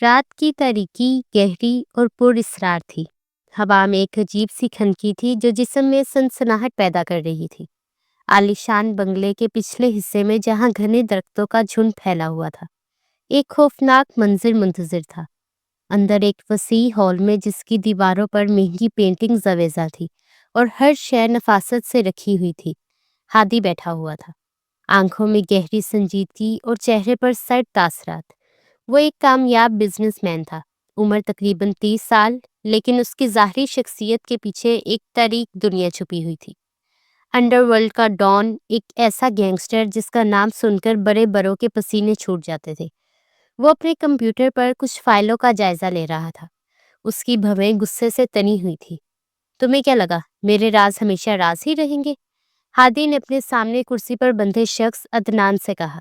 رات کی تاریکی گہری اور پر اسرار تھی۔ ہوا میں ایک عجیب سی کھنکی تھی جو جسم میں سنسناہٹ پیدا کر رہی تھی۔ عالیشان بنگلے کے پچھلے حصے میں جہاں گھنے درختوں کا جھنڈ پھیلا ہوا تھا، ایک خوفناک منظر منتظر تھا۔ اندر ایک وسیع ہال میں جس کی دیواروں پر مہنگی پینٹنگز آویزاں تھی اور ہر شے نفاست سے رکھی ہوئی تھی، ہادی بیٹھا ہوا تھا، آنکھوں میں گہری سنجیدگی اور چہرے پر سرد تاثرات۔ وہ ایک کامیاب بزنس مین تھا، عمر تقریباً 30 سال، لیکن اس کی ظاہری شخصیت کے پیچھے ایک تاریک دنیا چھپی ہوئی تھی۔ انڈر ورلڈ کا ڈان، ایک ایسا گینگسٹر جس کا نام سن کر بڑے بڑوں کے پسینے چھوٹ جاتے تھے۔ وہ اپنے کمپیوٹر پر کچھ فائلوں کا جائزہ لے رہا تھا، اس کی بھویں غصے سے تنی ہوئی تھی۔ تمہیں کیا لگا میرے راز ہمیشہ راز ہی رہیں گے؟ ہادی نے اپنے سامنے کرسی پر بندھے شخص عدنان سے کہا۔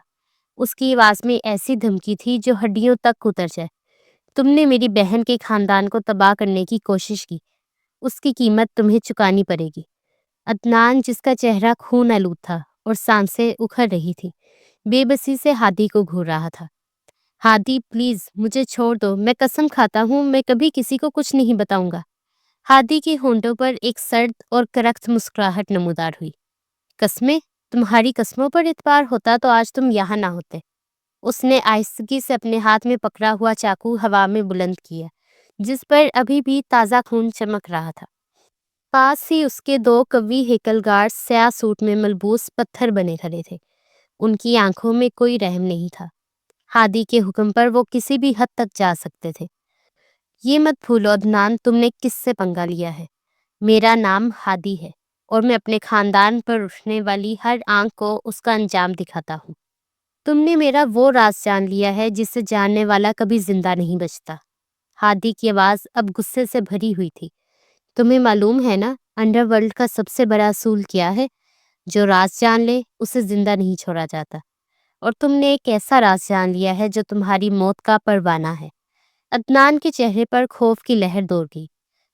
اس کی آواز میں ایسی دھمکی تھی جو ہڈیوں تک اتر جائے۔ تم نے میری بہن کے خاندان کو تباہ کرنے کی کوشش کی، اس کی قیمت تمہیں چکانی پڑے گی۔ عدنان، جس کا چہرہ خون آلود تھا اور سانسیں اکھڑ رہی تھی، بے بسی سے ہادی کو گھور رہا تھا۔ ہادی پلیز مجھے چھوڑ دو، میں قسم کھاتا ہوں میں کبھی کسی کو کچھ نہیں بتاؤں گا۔ ہادی کے ہونٹوں پر ایک سرد اور کرخت مسکراہٹ نمودار ہوئی۔ قسمیں؟ تمہاری قسموں پر اعتبار ہوتا تو آج تم یہاں نہ ہوتے۔ اس نے آہستگی سے اپنے ہاتھ میں پکڑا ہوا چاقو ہوا میں بلند کیا، جس پر ابھی بھی تازہ خون چمک رہا تھا۔ پاس ہی اس کے دو قوی ہیکل گارڈز سیاہ سوٹ میں ملبوس پتھر بنے کھڑے تھے۔ ان کی آنکھوں میں کوئی رحم نہیں تھا۔ ہادی کے حکم پر وہ کسی بھی حد تک جا سکتے تھے۔ یہ مت بھولو عدنان، تم نے کس سے پنگا لیا ہے۔ میرا نام ہادی ہے اور میں اپنے خاندان پر اٹھنے والی ہر آنکھ کو اس کا انجام دکھاتا ہوں۔ تم نے میرا وہ راز جان لیا ہے جسے جاننے والا کبھی زندہ نہیں بچتا۔ ہادی کی آواز اب غصے سے بھری ہوئی تھی۔ تمہیں معلوم ہے نا انڈر ورلڈ کا سب سے بڑا اصول کیا ہے؟ جو راز جان لے اسے زندہ نہیں چھوڑا جاتا۔ اور تم نے ایک ایسا راز جان لیا ہے جو تمہاری موت کا پروانہ ہے۔ عدنان کے چہرے پر خوف کی لہر دوڑ گئی۔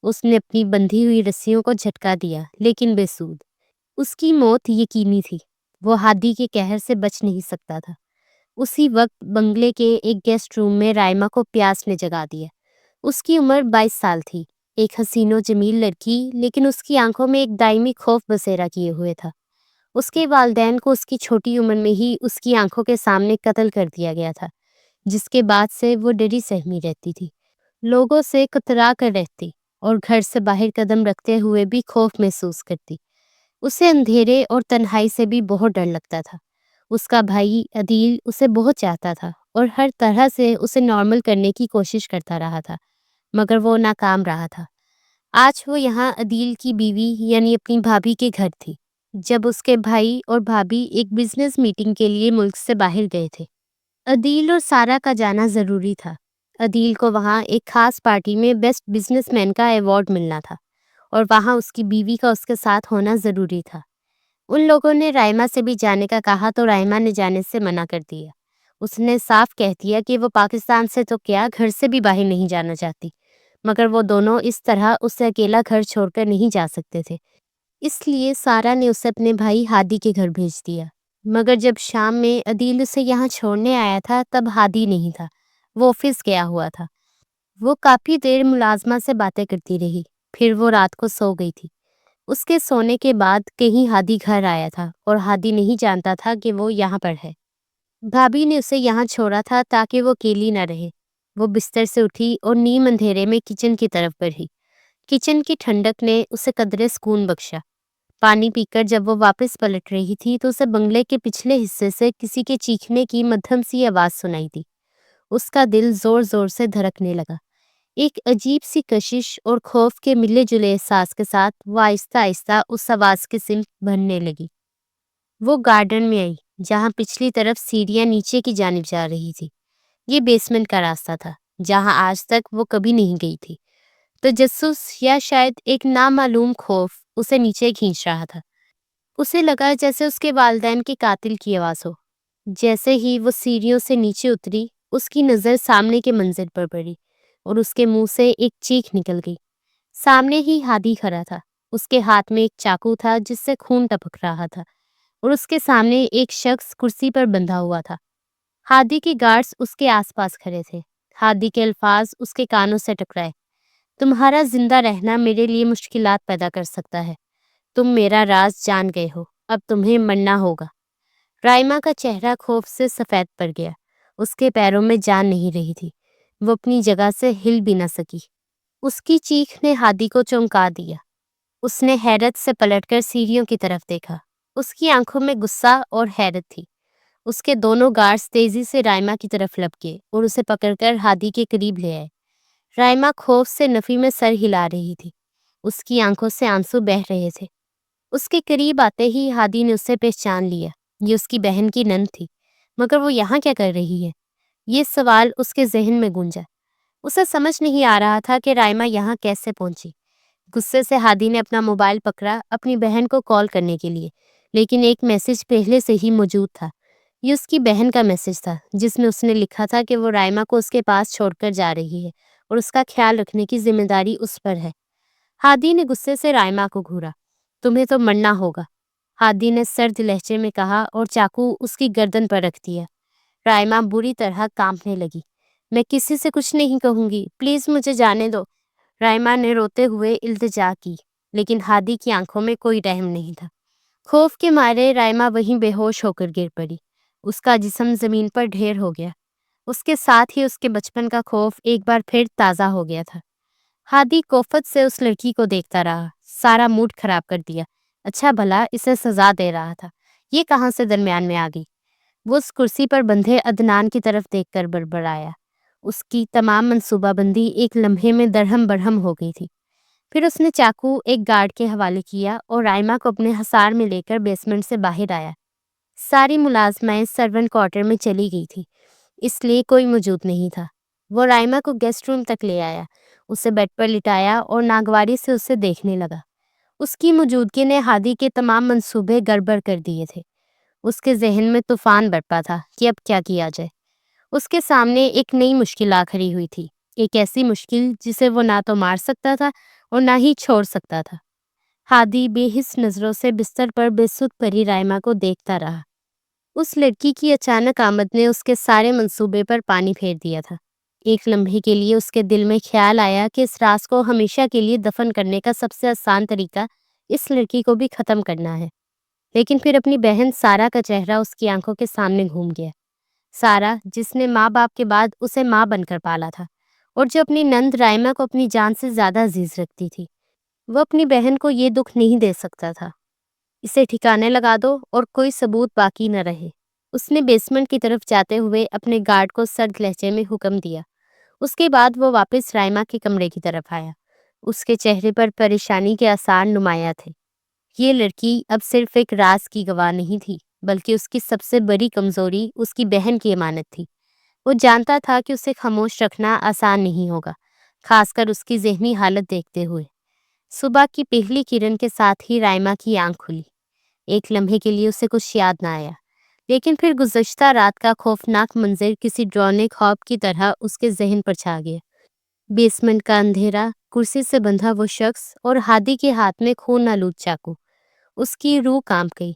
اس نے اپنی بندھی ہوئی رسیوں کو جھٹکا دیا، لیکن بے سود۔ اس کی موت یقینی تھی۔ وہ ہادی کے قہر سے بچ نہیں سکتا تھا۔ اسی وقت بنگلے کے ایک گیسٹ روم میں رائما کو پیاس نے جگا دیا۔ اس کی عمر 22 سال تھی، ایک حسین و جمیل لڑکی، لیکن اس کی آنکھوں میں ایک دائمی خوف بسیرا کیے ہوئے تھا۔ اس کے والدین کو اس کی چھوٹی عمر میں ہی اس کی آنکھوں کے سامنے قتل کر دیا گیا تھا، جس کے بعد سے وہ ڈری سہمی رہتی تھی، لوگوں سے کترا کر رہتی اور گھر سے باہر قدم رکھتے ہوئے بھی خوف محسوس کرتی۔ اسے اندھیرے اور تنہائی سے بھی بہت ڈر لگتا تھا۔ اس کا بھائی عدیل اسے بہت چاہتا تھا اور ہر طرح سے اسے نارمل کرنے کی کوشش کرتا رہا تھا، مگر وہ ناکام رہا تھا۔ آج وہ یہاں عدیل کی بیوی یعنی اپنی بھابھی کے گھر تھی، جب اس کے بھائی اور بھابھی ایک بزنس میٹنگ کے لیے ملک سے باہر گئے تھے۔ عدیل اور سارا کا جانا ضروری تھا۔ عدیل کو وہاں ایک خاص پارٹی میں بیسٹ بزنس مین کا ایوارڈ ملنا تھا اور وہاں اس کی بیوی کا اس کے ساتھ ہونا ضروری تھا۔ ان لوگوں نے رائما سے بھی جانے کا کہا تو رائما نے جانے سے منع کر دیا۔ اس نے صاف کہہ دیا کہ وہ پاکستان سے تو کیا گھر سے بھی باہر نہیں جانا چاہتی، مگر وہ دونوں اس طرح اسے اکیلا گھر چھوڑ کر نہیں جا سکتے تھے۔ اس لیے سارا نے اسے اپنے بھائی ہادی کے گھر بھیج دیا، مگر جب شام میں عدیل اسے یہاں چھوڑنے آیا تھا تب ہادی نہیں تھا، وہ آفس گیا ہوا تھا۔ وہ کافی دیر ملازمہ سے باتیں کرتی رہی، پھر وہ رات کو سو گئی تھی۔ اس کے سونے کے بعد کہیں ہادی گھر آیا تھا اور ہادی نہیں جانتا تھا کہ وہ یہاں پر ہے۔ بھابھی نے اسے یہاں چھوڑا تھا تاکہ وہ اکیلی نہ رہے۔ وہ بستر سے اٹھی اور نیم اندھیرے میں کچن کی طرف بڑھی۔ کچن کی ٹھنڈک نے اسے قدرے سکون بخشا۔ پانی پی کر جب وہ واپس پلٹ رہی تھی تو اسے بنگلے کے پچھلے حصے سے کسی کے چیخنے کی مدھم سی آواز سنائی دی۔ اس کا دل زور زور سے دھڑکنے لگا۔ ایک عجیب سی کشش اور خوف کے ملے جلے احساس کے ساتھ وہ آہستہ آہستہ اس آواز کی سمت بڑھنے لگی۔ وہ گارڈن میں آئی جہاں پچھلی طرف سیڑھیاں نیچے کی جانب جا رہی تھی۔ یہ بیسمنٹ کا راستہ تھا جہاں آج تک وہ کبھی نہیں گئی تھی۔ تجسس یا شاید ایک نامعلوم خوف اسے نیچے کھینچ رہا تھا۔ اسے لگا جیسے اس کے والدین کے قاتل کی آواز ہو۔ جیسے ہی وہ سیڑھیوں سے نیچے اتری، اس کی نظر سامنے کے منظر پر پڑی اور اس کے منہ سے ایک چیخ نکل گئی۔ سامنے ہی ہادی کھڑا تھا۔ اس کے ہاتھ میں ایک چاقو تھا جس سے خون ٹپک رہا تھا اور اس کے سامنے ایک شخص کرسی پر بندھا ہوا تھا۔ ہادی کے گارڈز اس کے آس پاس کھڑے تھے۔ ہادی کے الفاظ اس کے کانوں سے ٹکرائے۔ تمہارا زندہ رہنا میرے لیے مشکلات پیدا کر سکتا ہے۔ تم میرا راز جان گئے ہو، اب تمہیں مرنا ہوگا۔ رائما کا چہرہ خوف سے سفید پڑ گیا۔ اس کے پیروں میں جان نہیں رہی تھی۔ وہ اپنی جگہ سے ہل بھی نہ سکی۔ اس کی چیخ نے ہادی کو چونکا دیا۔ اس نے حیرت سے پلٹ کر سیڑھیوں کی طرف دیکھا۔ اس کی آنکھوں میں غصہ اور حیرت تھی۔ اس کے دونوں گارڈز تیزی سے رائما کی طرف لپکے اور اسے پکڑ کر ہادی کے قریب لے آئے۔ رائما خوف سے نفی میں سر ہلا رہی تھی۔ اس کی آنکھوں سے آنسو بہہ رہے تھے۔ اس کے قریب آتے ہی ہادی نے اسے پہچان لیا۔ یہ اس کی بہن کی نند تھی، مگر وہ یہاں کیا کر رہی ہے؟ یہ سوال اس کے ذہن میں گونجا۔ اسے سمجھ نہیں آ رہا تھا کہ رائما یہاں کیسے پہنچی۔ غصے سے ہادی نے اپنا موبائل پکڑا اپنی بہن کو کال کرنے کے لیے، لیکن ایک میسج پہلے سے ہی موجود تھا۔ یہ اس کی بہن کا میسج تھا، جس میں اس نے لکھا تھا کہ وہ رائما کو اس کے پاس چھوڑ کر جا رہی ہے اور اس کا خیال رکھنے کی ذمہ داری اس پر ہے۔ ہادی نے غصے سے رائما کو گھورا۔ تمہیں تو مرنا ہوگا، ہادی نے سرد لہجے میں کہا اور چاقو اس کی گردن پر رکھ دیا۔ رائما بری طرح کانپنے لگی۔ میں کسی سے کچھ نہیں کہوں گی، پلیز مجھے جانے دو، رائما نے روتے ہوئے التجا کی، لیکن ہادی کی آنکھوں میں کوئی رحم نہیں تھا۔ خوف کے مارے رائما وہیں بے ہوش ہو کر گر پڑی۔ اس کا جسم زمین پر ڈھیر ہو گیا۔ اس کے ساتھ ہی اس کے بچپن کا خوف ایک بار پھر تازہ ہو گیا تھا۔ ہادی کوفت سے اس لڑکی کو دیکھتا رہا۔ سارا موڈ خراب کر دیا۔ اچھا بھلا اسے سزا دے رہا تھا، یہ کہاں سے درمیان میں آ گئی؟ وہ اس کرسی پر بندھے عدنان کی طرف دیکھ کر بڑبڑایا۔ اس کی تمام منصوبہ بندی ایک لمحے میں درہم برہم ہو گئی تھی۔ پھر اس نے چاقو ایک گارڈ کے حوالے کیا اور رائما کو اپنے حصار میں لے کر بیسمنٹ سے باہر آیا۔ ساری ملازمائیں سرونٹ کوارٹر میں چلی گئی تھی، اس لیے کوئی موجود نہیں تھا۔ وہ رائما کو گیسٹ روم تک لے آیا، اسے بیڈ پر لٹایا اور ناگواری سے اسے دیکھنے لگا۔ اس کی موجودگی نے ہادی کے تمام منصوبے گڑبڑ کر دیے تھے۔ اس کے ذہن میں طوفان برپا تھا کہ اب کیا کیا جائے۔ اس کے سامنے ایک نئی مشکل آ کھڑی ہوئی تھی، ایک ایسی مشکل جسے وہ نہ تو مار سکتا تھا اور نہ ہی چھوڑ سکتا تھا۔ ہادی بے حس نظروں سے بستر پر بے سدھ پڑی رائما کو دیکھتا رہا۔ اس لڑکی کی اچانک آمد نے اس کے سارے منصوبے پر پانی پھیر دیا تھا۔ ایک لمحے کے لیے اس کے دل میں خیال آیا کہ اس راز کو ہمیشہ کے لیے دفن کرنے کا سب سے آسان طریقہ اس لڑکی کو بھی ختم کرنا ہے۔ لیکن پھر اپنی بہن سارا کا چہرہ اس کی آنکھوں کے سامنے گھوم گیا۔ سارا، جس نے ماں باپ کے بعد اسے ماں بن کر پالا تھا اور جو اپنی نند رائما کو اپنی جان سے زیادہ عزیز رکھتی تھی، وہ اپنی بہن کو یہ دکھ نہیں دے سکتا تھا۔ اسے ٹھکانے لگا دو اور کوئی ثبوت باقی نہ رہے، اس نے بیسمنٹ کی طرف جاتے ہوئے اپنے گارڈ کو سرد لہجے میں حکم دیا۔ اس کے بعد وہ واپس رائما کے کمرے کی طرف آیا۔ اس کے چہرے پر پریشانی کے آثار نمایاں تھے۔ یہ لڑکی اب صرف ایک راز کی گواہ نہیں تھی، بلکہ اس کی سب سے بڑی کمزوری اس کی بہن کی امانت تھی۔ وہ جانتا تھا کہ اسے خاموش رکھنا آسان نہیں ہوگا، خاص کر اس کی ذہنی حالت دیکھتے ہوئے۔ صبح کی پہلی کرن کے ساتھ ہی رائما کی آنکھ کھلی۔ ایک لمحے کے لیے اسے کچھ یاد نہ آیا، لیکن پھر گزشتہ رات کا خوفناک منظر کسی ڈراؤنے خواب کی طرح اس کے ذہن پر چھا گیا۔ بیسمنٹ کا اندھیرا، کرسی سے بندھا وہ شخص اور ہادی کے ہاتھ میں خون آلود چاقو۔ اس کی روح کانپ گئی۔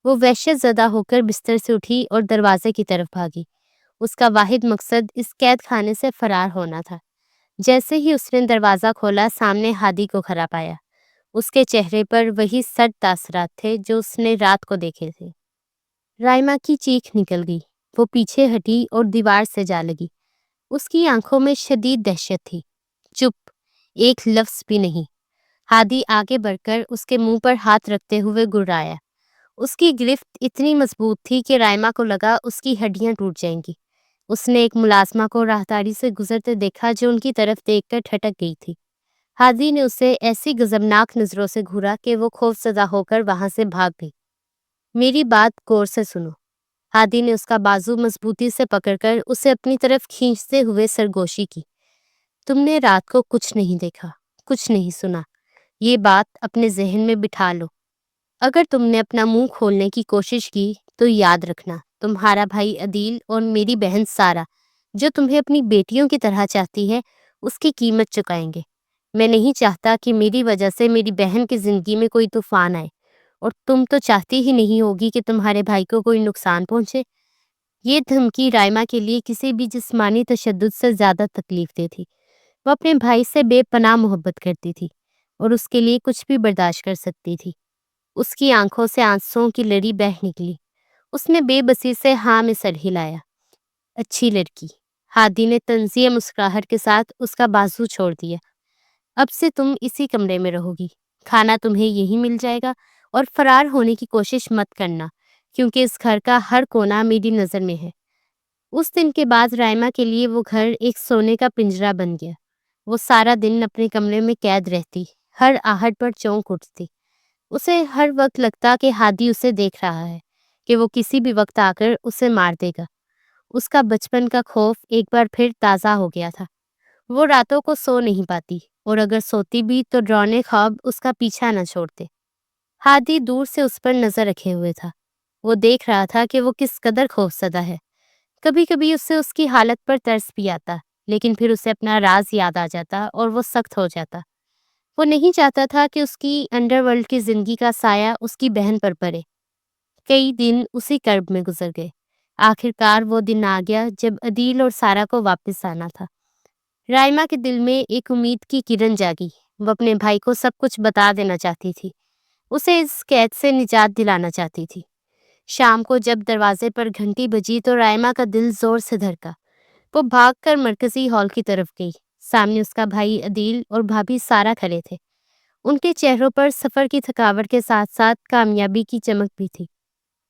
وہ وحشت زدہ ہو کر بستر سے اٹھی اور دروازے کی طرف بھاگی۔ اس کا واحد مقصد اس قید خانے سے فرار ہونا تھا۔ جیسے ہی اس نے دروازہ کھولا، سامنے ہادی کو کھڑا پایا۔ اس کے چہرے پر وہی سرد تاثرات تھے جو اس نے رات کو دیکھے تھے۔ رائما کی چیخ نکل گئی۔ وہ پیچھے ہٹی اور دیوار سے جا لگی۔ اس کی آنکھوں میں شدید دہشت تھی۔ چپ، ایک لفظ بھی نہیں۔ ہادی آگے بڑھ کر اس کے منہ پر ہاتھ رکھتے ہوئے گڑایا۔ اس کی گرفت اتنی مضبوط تھی کہ رائما کو لگا اس کی ہڈیاں ٹوٹ جائیں گی۔ اس نے ایک ملازمہ کو راہداری سے گزرتے دیکھا جو ان کی طرف دیکھ کر ٹھٹک گئی تھی۔ ہادی نے اسے ایسی غضبناک نظروں سے گھورا کہ وہ خوف زدہ ہو کر وہاں سے بھاگ گئی۔ میری بات غور سے سنو۔ ہادی نے اس کا بازو مضبوطی سے پکڑ کر اسے اپنی طرف کھینچتے ہوئے سرگوشی کی۔ تم نے رات کو کچھ نہیں دیکھا، کچھ نہیں سنا، یہ بات اپنے ذہن میں بٹھا لو۔ اگر تم نے اپنا منہ کھولنے کی کوشش کی تو یاد رکھنا، تمہارا بھائی عدیل اور میری بہن سارا، جو تمہیں اپنی بیٹیوں کی طرح چاہتی ہے، اس کی قیمت چکائیں گے۔ میں نہیں چاہتا کہ میری وجہ سے میری بہن کی زندگی میں کوئی طوفان آئے، اور تم تو چاہتی ہی نہیں ہوگی کہ تمہارے بھائی کو کوئی نقصان پہنچے۔ یہ دھمکی رائما کے لیے کسی بھی جسمانی تشدد سے زیادہ تکلیف دہ تھی۔ وہ اپنے بھائی سے بے پناہ محبت کرتی تھی اور اس کے لیے کچھ بھی برداشت کر سکتی تھی۔ اس کی آنکھوں سے آنسوؤں کی لڑی بہہ نکلی۔ اس نے بے بسی سے ہاں میں سر ہلایا۔ اچھی لڑکی۔ ہادی نے طنزیہ مسکراہٹ کے ساتھ اس کا بازو چھوڑ دیا۔ اب سے تم اسی کمرے میں رہو گی، کھانا تمہیں یہی مل جائے گا، اور فرار ہونے کی کوشش مت کرنا، کیونکہ اس گھر کا ہر کونا میری نظر میں ہے۔ اس دن کے بعد رائما کے لیے وہ گھر ایک سونے کا پنجرا بن گیا۔ وہ سارا دن اپنے کمرے میں قید رہتی، ہر آہٹ پر چونک اٹھتی۔ اسے ہر وقت لگتا کہ ہادی اسے دیکھ رہا ہے، کہ وہ کسی بھی وقت آ کر اسے مار دے گا۔ اس کا بچپن کا خوف ایک بار پھر تازہ ہو گیا تھا۔ وہ راتوں کو سو نہیں پاتی، اور اگر سوتی بھی تو ڈراؤنے خواب اس کا پیچھا نہ چھوڑتے۔ ہادی دور سے اس پر نظر رکھے ہوئے تھا۔ وہ دیکھ رہا تھا کہ وہ کس قدر خوفزدہ ہے۔ کبھی کبھی اسے اس کی حالت پر ترس بھی آتا، لیکن پھر اسے اپنا راز یاد آ جاتا اور وہ سخت ہو جاتا۔ وہ نہیں چاہتا تھا کہ اس کی انڈر ورلڈ کی زندگی کا سایہ اس کی بہن پر پڑے۔ کئی دن اسی کرب میں گزر گئے۔ آخر کار وہ دن آ گیا جب عدیل اور سارا کو واپس آنا تھا۔ رائما کے دل میں ایک امید کی کرن جاگی۔ وہ اپنے بھائی کو سب کچھ بتا دینا چاہتی تھی، اسے اس قید سے نجات دلانا چاہتی تھی۔ شام کو جب دروازے پر گھنٹی بجی تو رائما کا دل زور سے دھڑکا۔ وہ بھاگ کر مرکزی ہال کی طرف گئی۔ سامنے اس کا بھائی عدیل اور بھابھی سارا کھڑے تھے۔ ان کے چہروں پر سفر کی تھکاوٹ کے ساتھ ساتھ کامیابی کی چمک بھی تھی۔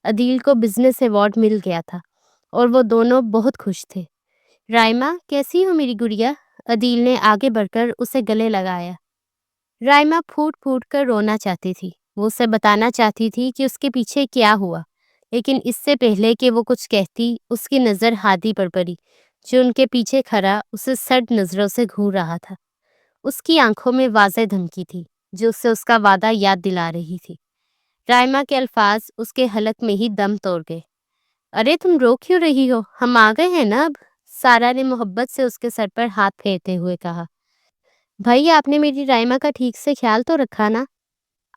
عدیل کو بزنس ایوارڈ مل گیا تھا اور وہ دونوں بہت خوش تھے۔ رائما، کیسی ہو میری گڑیا؟ عدیل نے آگے بڑھ کر اسے گلے لگایا۔ رائما پھوٹ پھوٹ کر رونا چاہتی تھی۔ وہ اسے بتانا چاہتی تھی کہ اس کے پیچھے کیا ہوا، لیکن اس سے پہلے کہ وہ کچھ کہتی، اس کی نظر ہادی پر پڑی، جو ان کے پیچھے کھڑا اسے سرد نظروں سے گھور رہا تھا۔ اس کی آنکھوں میں واضح دھمکی تھی، جو اسے اس کا وعدہ یاد دلا رہی تھی۔ رائما کے الفاظ اس کے حلق میں ہی دم توڑ گئے۔ ارے تم رو کیوں رہی ہو؟ ہم آ گئے ہیں نا اب، سارا نے محبت سے اس کے سر پر ہاتھ پھیرتے ہوئے کہا۔ بھائی، آپ نے میری رائما کا ٹھیک سے خیال تو رکھا نا؟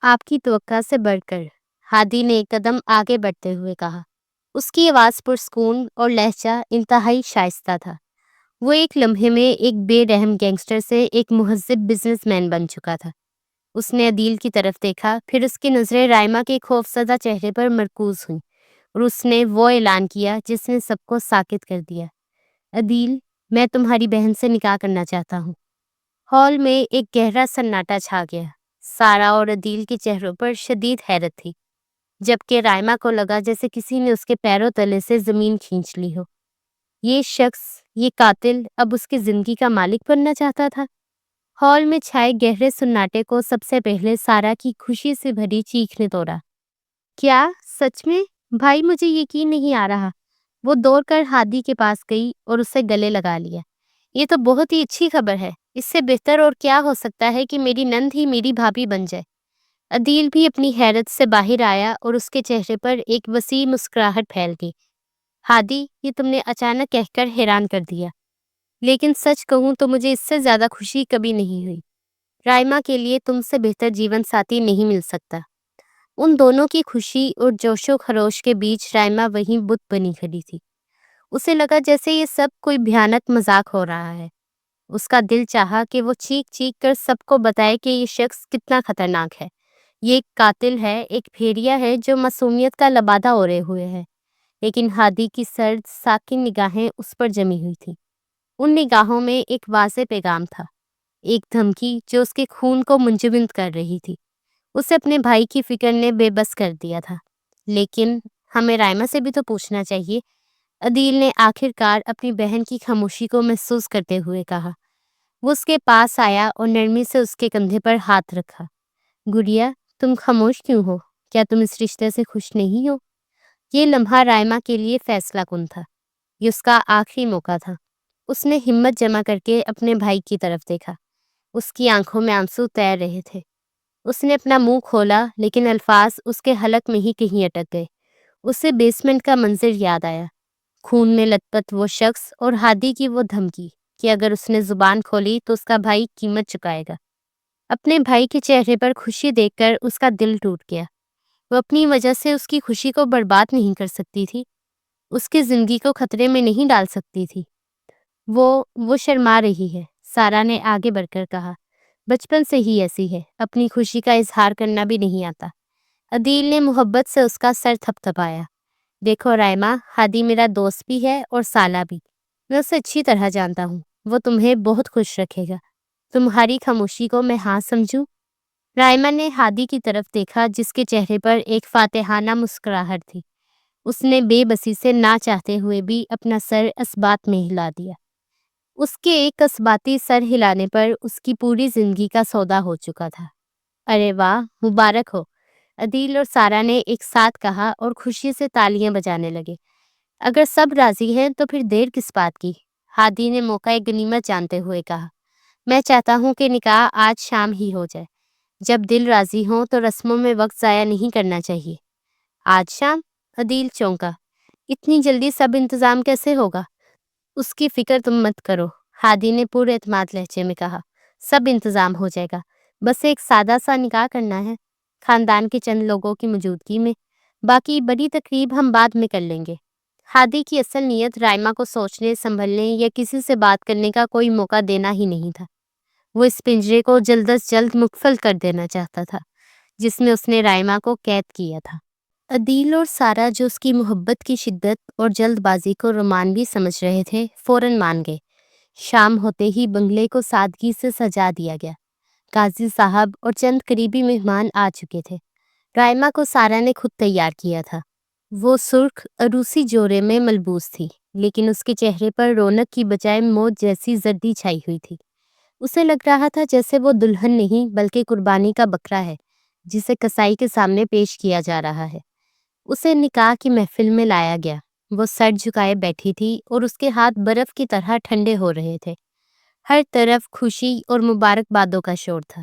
آپ کی توقع سے بڑھ کر، ہادی نے ایک قدم آگے بڑھتے ہوئے کہا۔ اس کی آواز پرسکون اور لہجہ انتہائی شائستہ تھا۔ وہ ایک لمحے میں ایک بے رحم گینگسٹر سے ایک مہذب بزنس مین بن چکا تھا۔ اس نے عدیل کی طرف دیکھا، پھر اس کی نظریں رائما کے خوفزدہ چہرے پر مرکوز ہوئیں، اور اس نے وہ اعلان کیا جس نے سب کو ساکت کر دیا۔ عدیل، میں تمہاری بہن سے نکاح کرنا چاہتا ہوں۔ ہال میں ایک گہرا سناٹا چھا گیا۔ سارا اور عدیل کے چہروں پر شدید حیرت تھی، جبکہ رائما کو لگا جیسے کسی نے اس کے پیروں تلے سے زمین کھینچ لی ہو۔ یہ شخص، یہ قاتل، اب اس کی زندگی کا مالک بننا چاہتا تھا۔ ہال میں چھائے گہرے سناٹے کو سب سے پہلے سارا کی خوشی سے بھری چیخ نے توڑا۔ کیا سچ میں؟ بھائی، مجھے یقین نہیں آ رہا۔ وہ دوڑ کر ہادی کے پاس گئی اور اسے گلے لگا لیا۔ یہ تو بہت ہی اچھی خبر ہے۔ اس سے بہتر اور کیا ہو سکتا ہے کہ میری نند ہی میری بھابھی بن جائے۔ عدیل بھی اپنی حیرت سے باہر آیا اور اس کے چہرے پر ایک وسیع مسکراہٹ پھیل گئی۔ ہادی، یہ تم نے اچانک کہہ کر حیران کر دیا، لیکن سچ کہوں تو مجھے اس سے زیادہ خوشی کبھی نہیں ہوئی۔ رائما کے لیے تم سے بہتر جیون ساتھی نہیں مل سکتا۔ ان دونوں کی خوشی اور جوش و خروش کے بیچ رائما وہیں بت بنی کھڑی تھی۔ اسے لگا جیسے یہ سب کوئی بھیانک مذاق ہو رہا ہے۔ اس کا دل چاہا کہ وہ چیخ چیخ کر سب کو بتائے کہ یہ شخص کتنا خطرناک ہے۔ یہ ایک قاتل ہے، ایک بھیڑیا ہے جو معصومیت کا لبادہ اوڑھے ہوئے ہے۔ لیکن ہادی کی سرد، ساکن نگاہیں اس پر جمی ہوئی تھیں۔ ان نگاہوں میں ایک واضح پیغام تھا، ایک دھمکی جو اس کے خون کو منجمد کر رہی تھی۔ اسے اپنے بھائی کی فکر نے بے بس کر دیا تھا۔ لیکن ہمیں رائما سے بھی تو پوچھنا چاہیے، عدیل نے آخر کار اپنی بہن کی خاموشی کو محسوس کرتے ہوئے کہا۔ وہ اس کے پاس آیا اور نرمی سے اس کے کندھے پر ہاتھ رکھا۔ گڑیا، تم خاموش کیوں ہو؟ کیا تم اس رشتے سے خوش نہیں ہو؟ یہ لمحہ رائما کے لیے فیصلہ کن تھا۔ یہ اس کا آخری موقع تھا۔ اس نے ہمت جمع کر کے اپنے بھائی کی طرف دیکھا۔ اس کی آنکھوں میں آنسو تیر رہے تھے۔ اس نے اپنا منہ کھولا، لیکن الفاظ اس کے حلق میں ہی کہیں اٹک گئے۔ اسے بیسمنٹ کا منظر یاد آیا، خون میں لت پت وہ شخص اور ہادی کی وہ دھمکی کہ اگر اس نے زبان کھولی تو اس کا بھائی قیمت چکائے گا۔ اپنے بھائی کے چہرے پر خوشی دیکھ کر اس کا دل ٹوٹ گیا۔ وہ اپنی وجہ سے اس کی خوشی کو برباد نہیں کر سکتی تھی۔ اس کی زندگی کو خطرے میں نہیں ڈال سکتی تھی۔ وہ شرما رہی ہے، سارا نے آگے بڑھ کر کہا۔ بچپن سے ہی ایسی ہے، اپنی خوشی کا اظہار کرنا بھی نہیں آتا۔ عدیل نے محبت سے اس کا سر تھپتھپایا۔ دیکھو رائما، ہادی میرا دوست بھی ہے اور سالہ بھی، میں اسے اچھی طرح جانتا ہوں، وہ تمہیں بہت خوش رکھے گا۔ تمہاری خاموشی کو میں ہاں سمجھوں؟ رائما نے ہادی کی طرف دیکھا جس کے چہرے پر ایک فاتحانہ مسکراہٹ تھی۔ اس نے بے بسی سے نہ چاہتے ہوئے بھی اپنا سر اس بات میں ہلا دیا۔ اس کے ایک اسباتی سر ہلانے پر اس کی پوری زندگی کا سودا ہو چکا تھا۔ ارے واہ، مبارک ہو، عدیل اور سارا نے ایک ساتھ کہا اور خوشی سے تالیاں بجانے لگے۔ اگر سب راضی ہیں تو پھر دیر کس بات کی؟ ہادی نے موقع غنیمت جانتے ہوئے کہا۔ میں چاہتا ہوں کہ نکاح آج شام ہی ہو جائے۔ جب دل راضی ہوں تو رسموں میں وقت ضائع نہیں کرنا چاہیے۔ آج شام؟ عدیل چونکا۔ اتنی جلدی سب انتظام کیسے ہوگا؟ اس کی فکر تم مت کرو، ہادی نے پورے اعتماد لہجے میں کہا۔ سب انتظام ہو جائے گا، بس ایک سادہ سا نکاح کرنا ہے، خاندان کے چند لوگوں کی موجودگی میں، باقی بڑی تقریب ہم بعد میں کر لیں گے۔ ہادی کی اصل نیت رائما کو سوچنے، سنبھلنے یا کسی سے بات کرنے کا کوئی موقع دینا ہی نہیں تھا۔ وہ اس پنجرے کو جلد از جلد مقفل کر دینا چاہتا تھا جس میں اس نے رائما کو قید کیا تھا۔ عدیل اور سارا جو اس کی محبت کی شدت اور جلد بازی کو رومانوی سمجھ رہے تھے، فوراً مان گئے۔ شام ہوتے ہی بنگلے کو سادگی سے سجا دیا گیا۔ قاضی صاحب اور چند قریبی مہمان آ چکے تھے۔ رائما کو سارا نے خود تیار کیا تھا۔ وہ سرخ عروسی جورے میں ملبوس تھی، لیکن اس کے چہرے پر رونق کی بجائے موت جیسی زردی چھائی ہوئی تھی۔ اسے لگ رہا تھا جیسے وہ دلہن نہیں بلکہ قربانی کا بکرا ہے جسے کسائی کے سامنے پیش کیا جا رہا ہے۔ اسے نکاح کی محفل میں لایا گیا۔ وہ سر جھکائے بیٹھی تھی اور اس کے ہاتھ برف کی طرح ٹھنڈے ہو رہے تھے۔ ہر طرف خوشی اور مبارکبادوں کا شور تھا،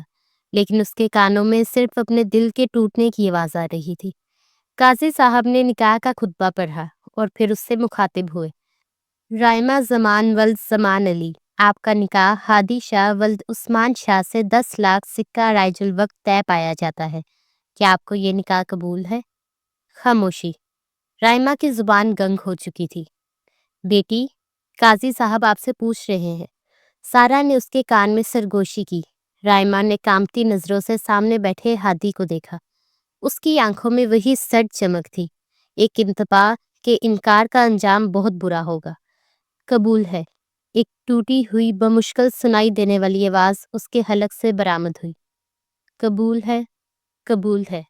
لیکن اس کے کانوں میں صرف اپنے دل کے ٹوٹنے کی آواز آ رہی تھی۔ قاضی صاحب نے نکاح کا خطبہ پڑھا اور پھر اس سے مخاطب ہوئے۔ رائما زمان ولد زمان علی، آپ کا نکاح ہادی شاہ ولد عثمان شاہ سے 10 لاکھ سکہ رائج الوقت طے پایا جاتا ہے۔ کیا آپ کو یہ نکاح قبول ہے؟ خاموشی۔ رائما کی زبان گنگ ہو چکی تھی۔ بیٹی، قاضی صاحب آپ سے پوچھ رہے ہیں۔ سارا نے اس کے کان میں سرگوشی کی۔ رائما نے کانپتی نظروں سے سامنے بیٹھے ہادی کو دیکھا۔ اس کی آنکھوں میں وہی سرد چمک تھی، ایک انتباہ کہ انکار کا انجام بہت برا ہوگا۔ قبول ہے، ایک ٹوٹی ہوئی بمشکل سنائی دینے والی آواز اس کے حلق سے برآمد ہوئی۔ قبول ہے، قبول ہے۔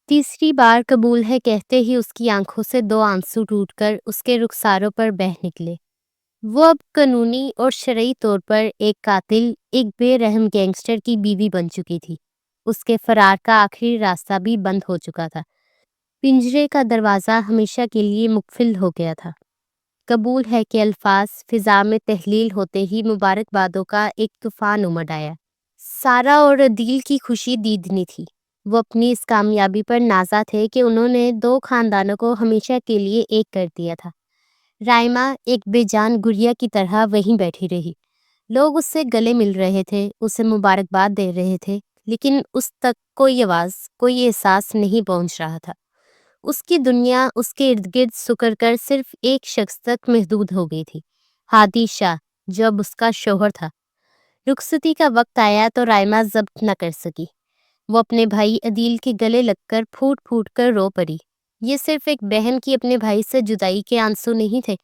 تیسری بار قبول ہے کہتے ہی اس کی آنکھوں سے 2 آنسو ٹوٹ کر اس کے رخساروں پر بہہ نکلے۔ وہ اب قانونی اور شرعی طور پر ایک قاتل، ایک بے رحم گینگسٹر کی بیوی بن چکی تھی۔ اس کے فرار کا آخری راستہ بھی بند ہو چکا تھا۔ پنجرے کا دروازہ ہمیشہ کے لیے مقفل ہو گیا تھا۔ قبول ہے کہ الفاظ فضا میں تحلیل ہوتے ہی مبارکبادوں کا ایک طوفان امڈ آیا۔ سارا اور عدیل کی خوشی دیدنی تھی۔ وہ اپنی اس کامیابی پر نازا تھے کہ انہوں نے 2 خاندانوں کو ہمیشہ کے لیے ایک کر دیا تھا۔ رائما ایک بے جان گڑیا کی طرح وہیں بیٹھی رہی۔ لوگ اس سے گلے مل رہے تھے، اسے مبارکباد دے رہے تھے، لیکن اس تک کوئی آواز، کوئی احساس نہیں پہنچ رہا تھا۔ اس کی دنیا اس کے ارد گرد سکڑ کر صرف ایک شخص تک محدود ہو گئی تھی، ہادی شاہ، جو اب اس کا شوہر تھا۔ رخصتی کا وقت آیا تو رائما ضبط نہ کر سکی۔ وہ اپنے بھائی عدیل کے گلے لگ کر پھوٹ پھوٹ کر رو پڑی۔ یہ صرف ایک بہن کی اپنے بھائی سے جدائی کے آنسو نہیں تھے،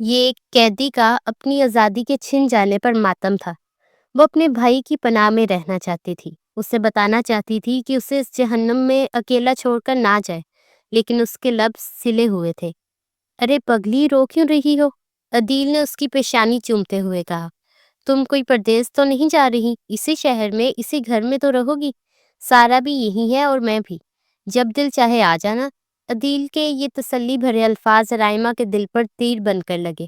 یہ ایک قیدی کا اپنی آزادی کے چھن جانے پر ماتم تھا۔ وہ اپنے بھائی کی پناہ میں رہنا چاہتی تھی، اسے بتانا چاہتی تھی کہ اسے اس جہنم میں اکیلا چھوڑ کر نہ جائے، لیکن اس کے لب سلے ہوئے تھے۔ ارے پگلی، رو کیوں رہی ہو؟ عدیل نے اس کی پیشانی چومتے ہوئے کہا۔ تم کوئی پردیس تو نہیں جا رہی، اسی شہر میں، اسی گھر میں تو رہو گی۔ سارا بھی یہی ہے اور میں بھی، جب دل چاہے آ جانا۔ عدیل کے یہ تسلی بھرے الفاظ رائما کے دل پر تیر بن کر لگے۔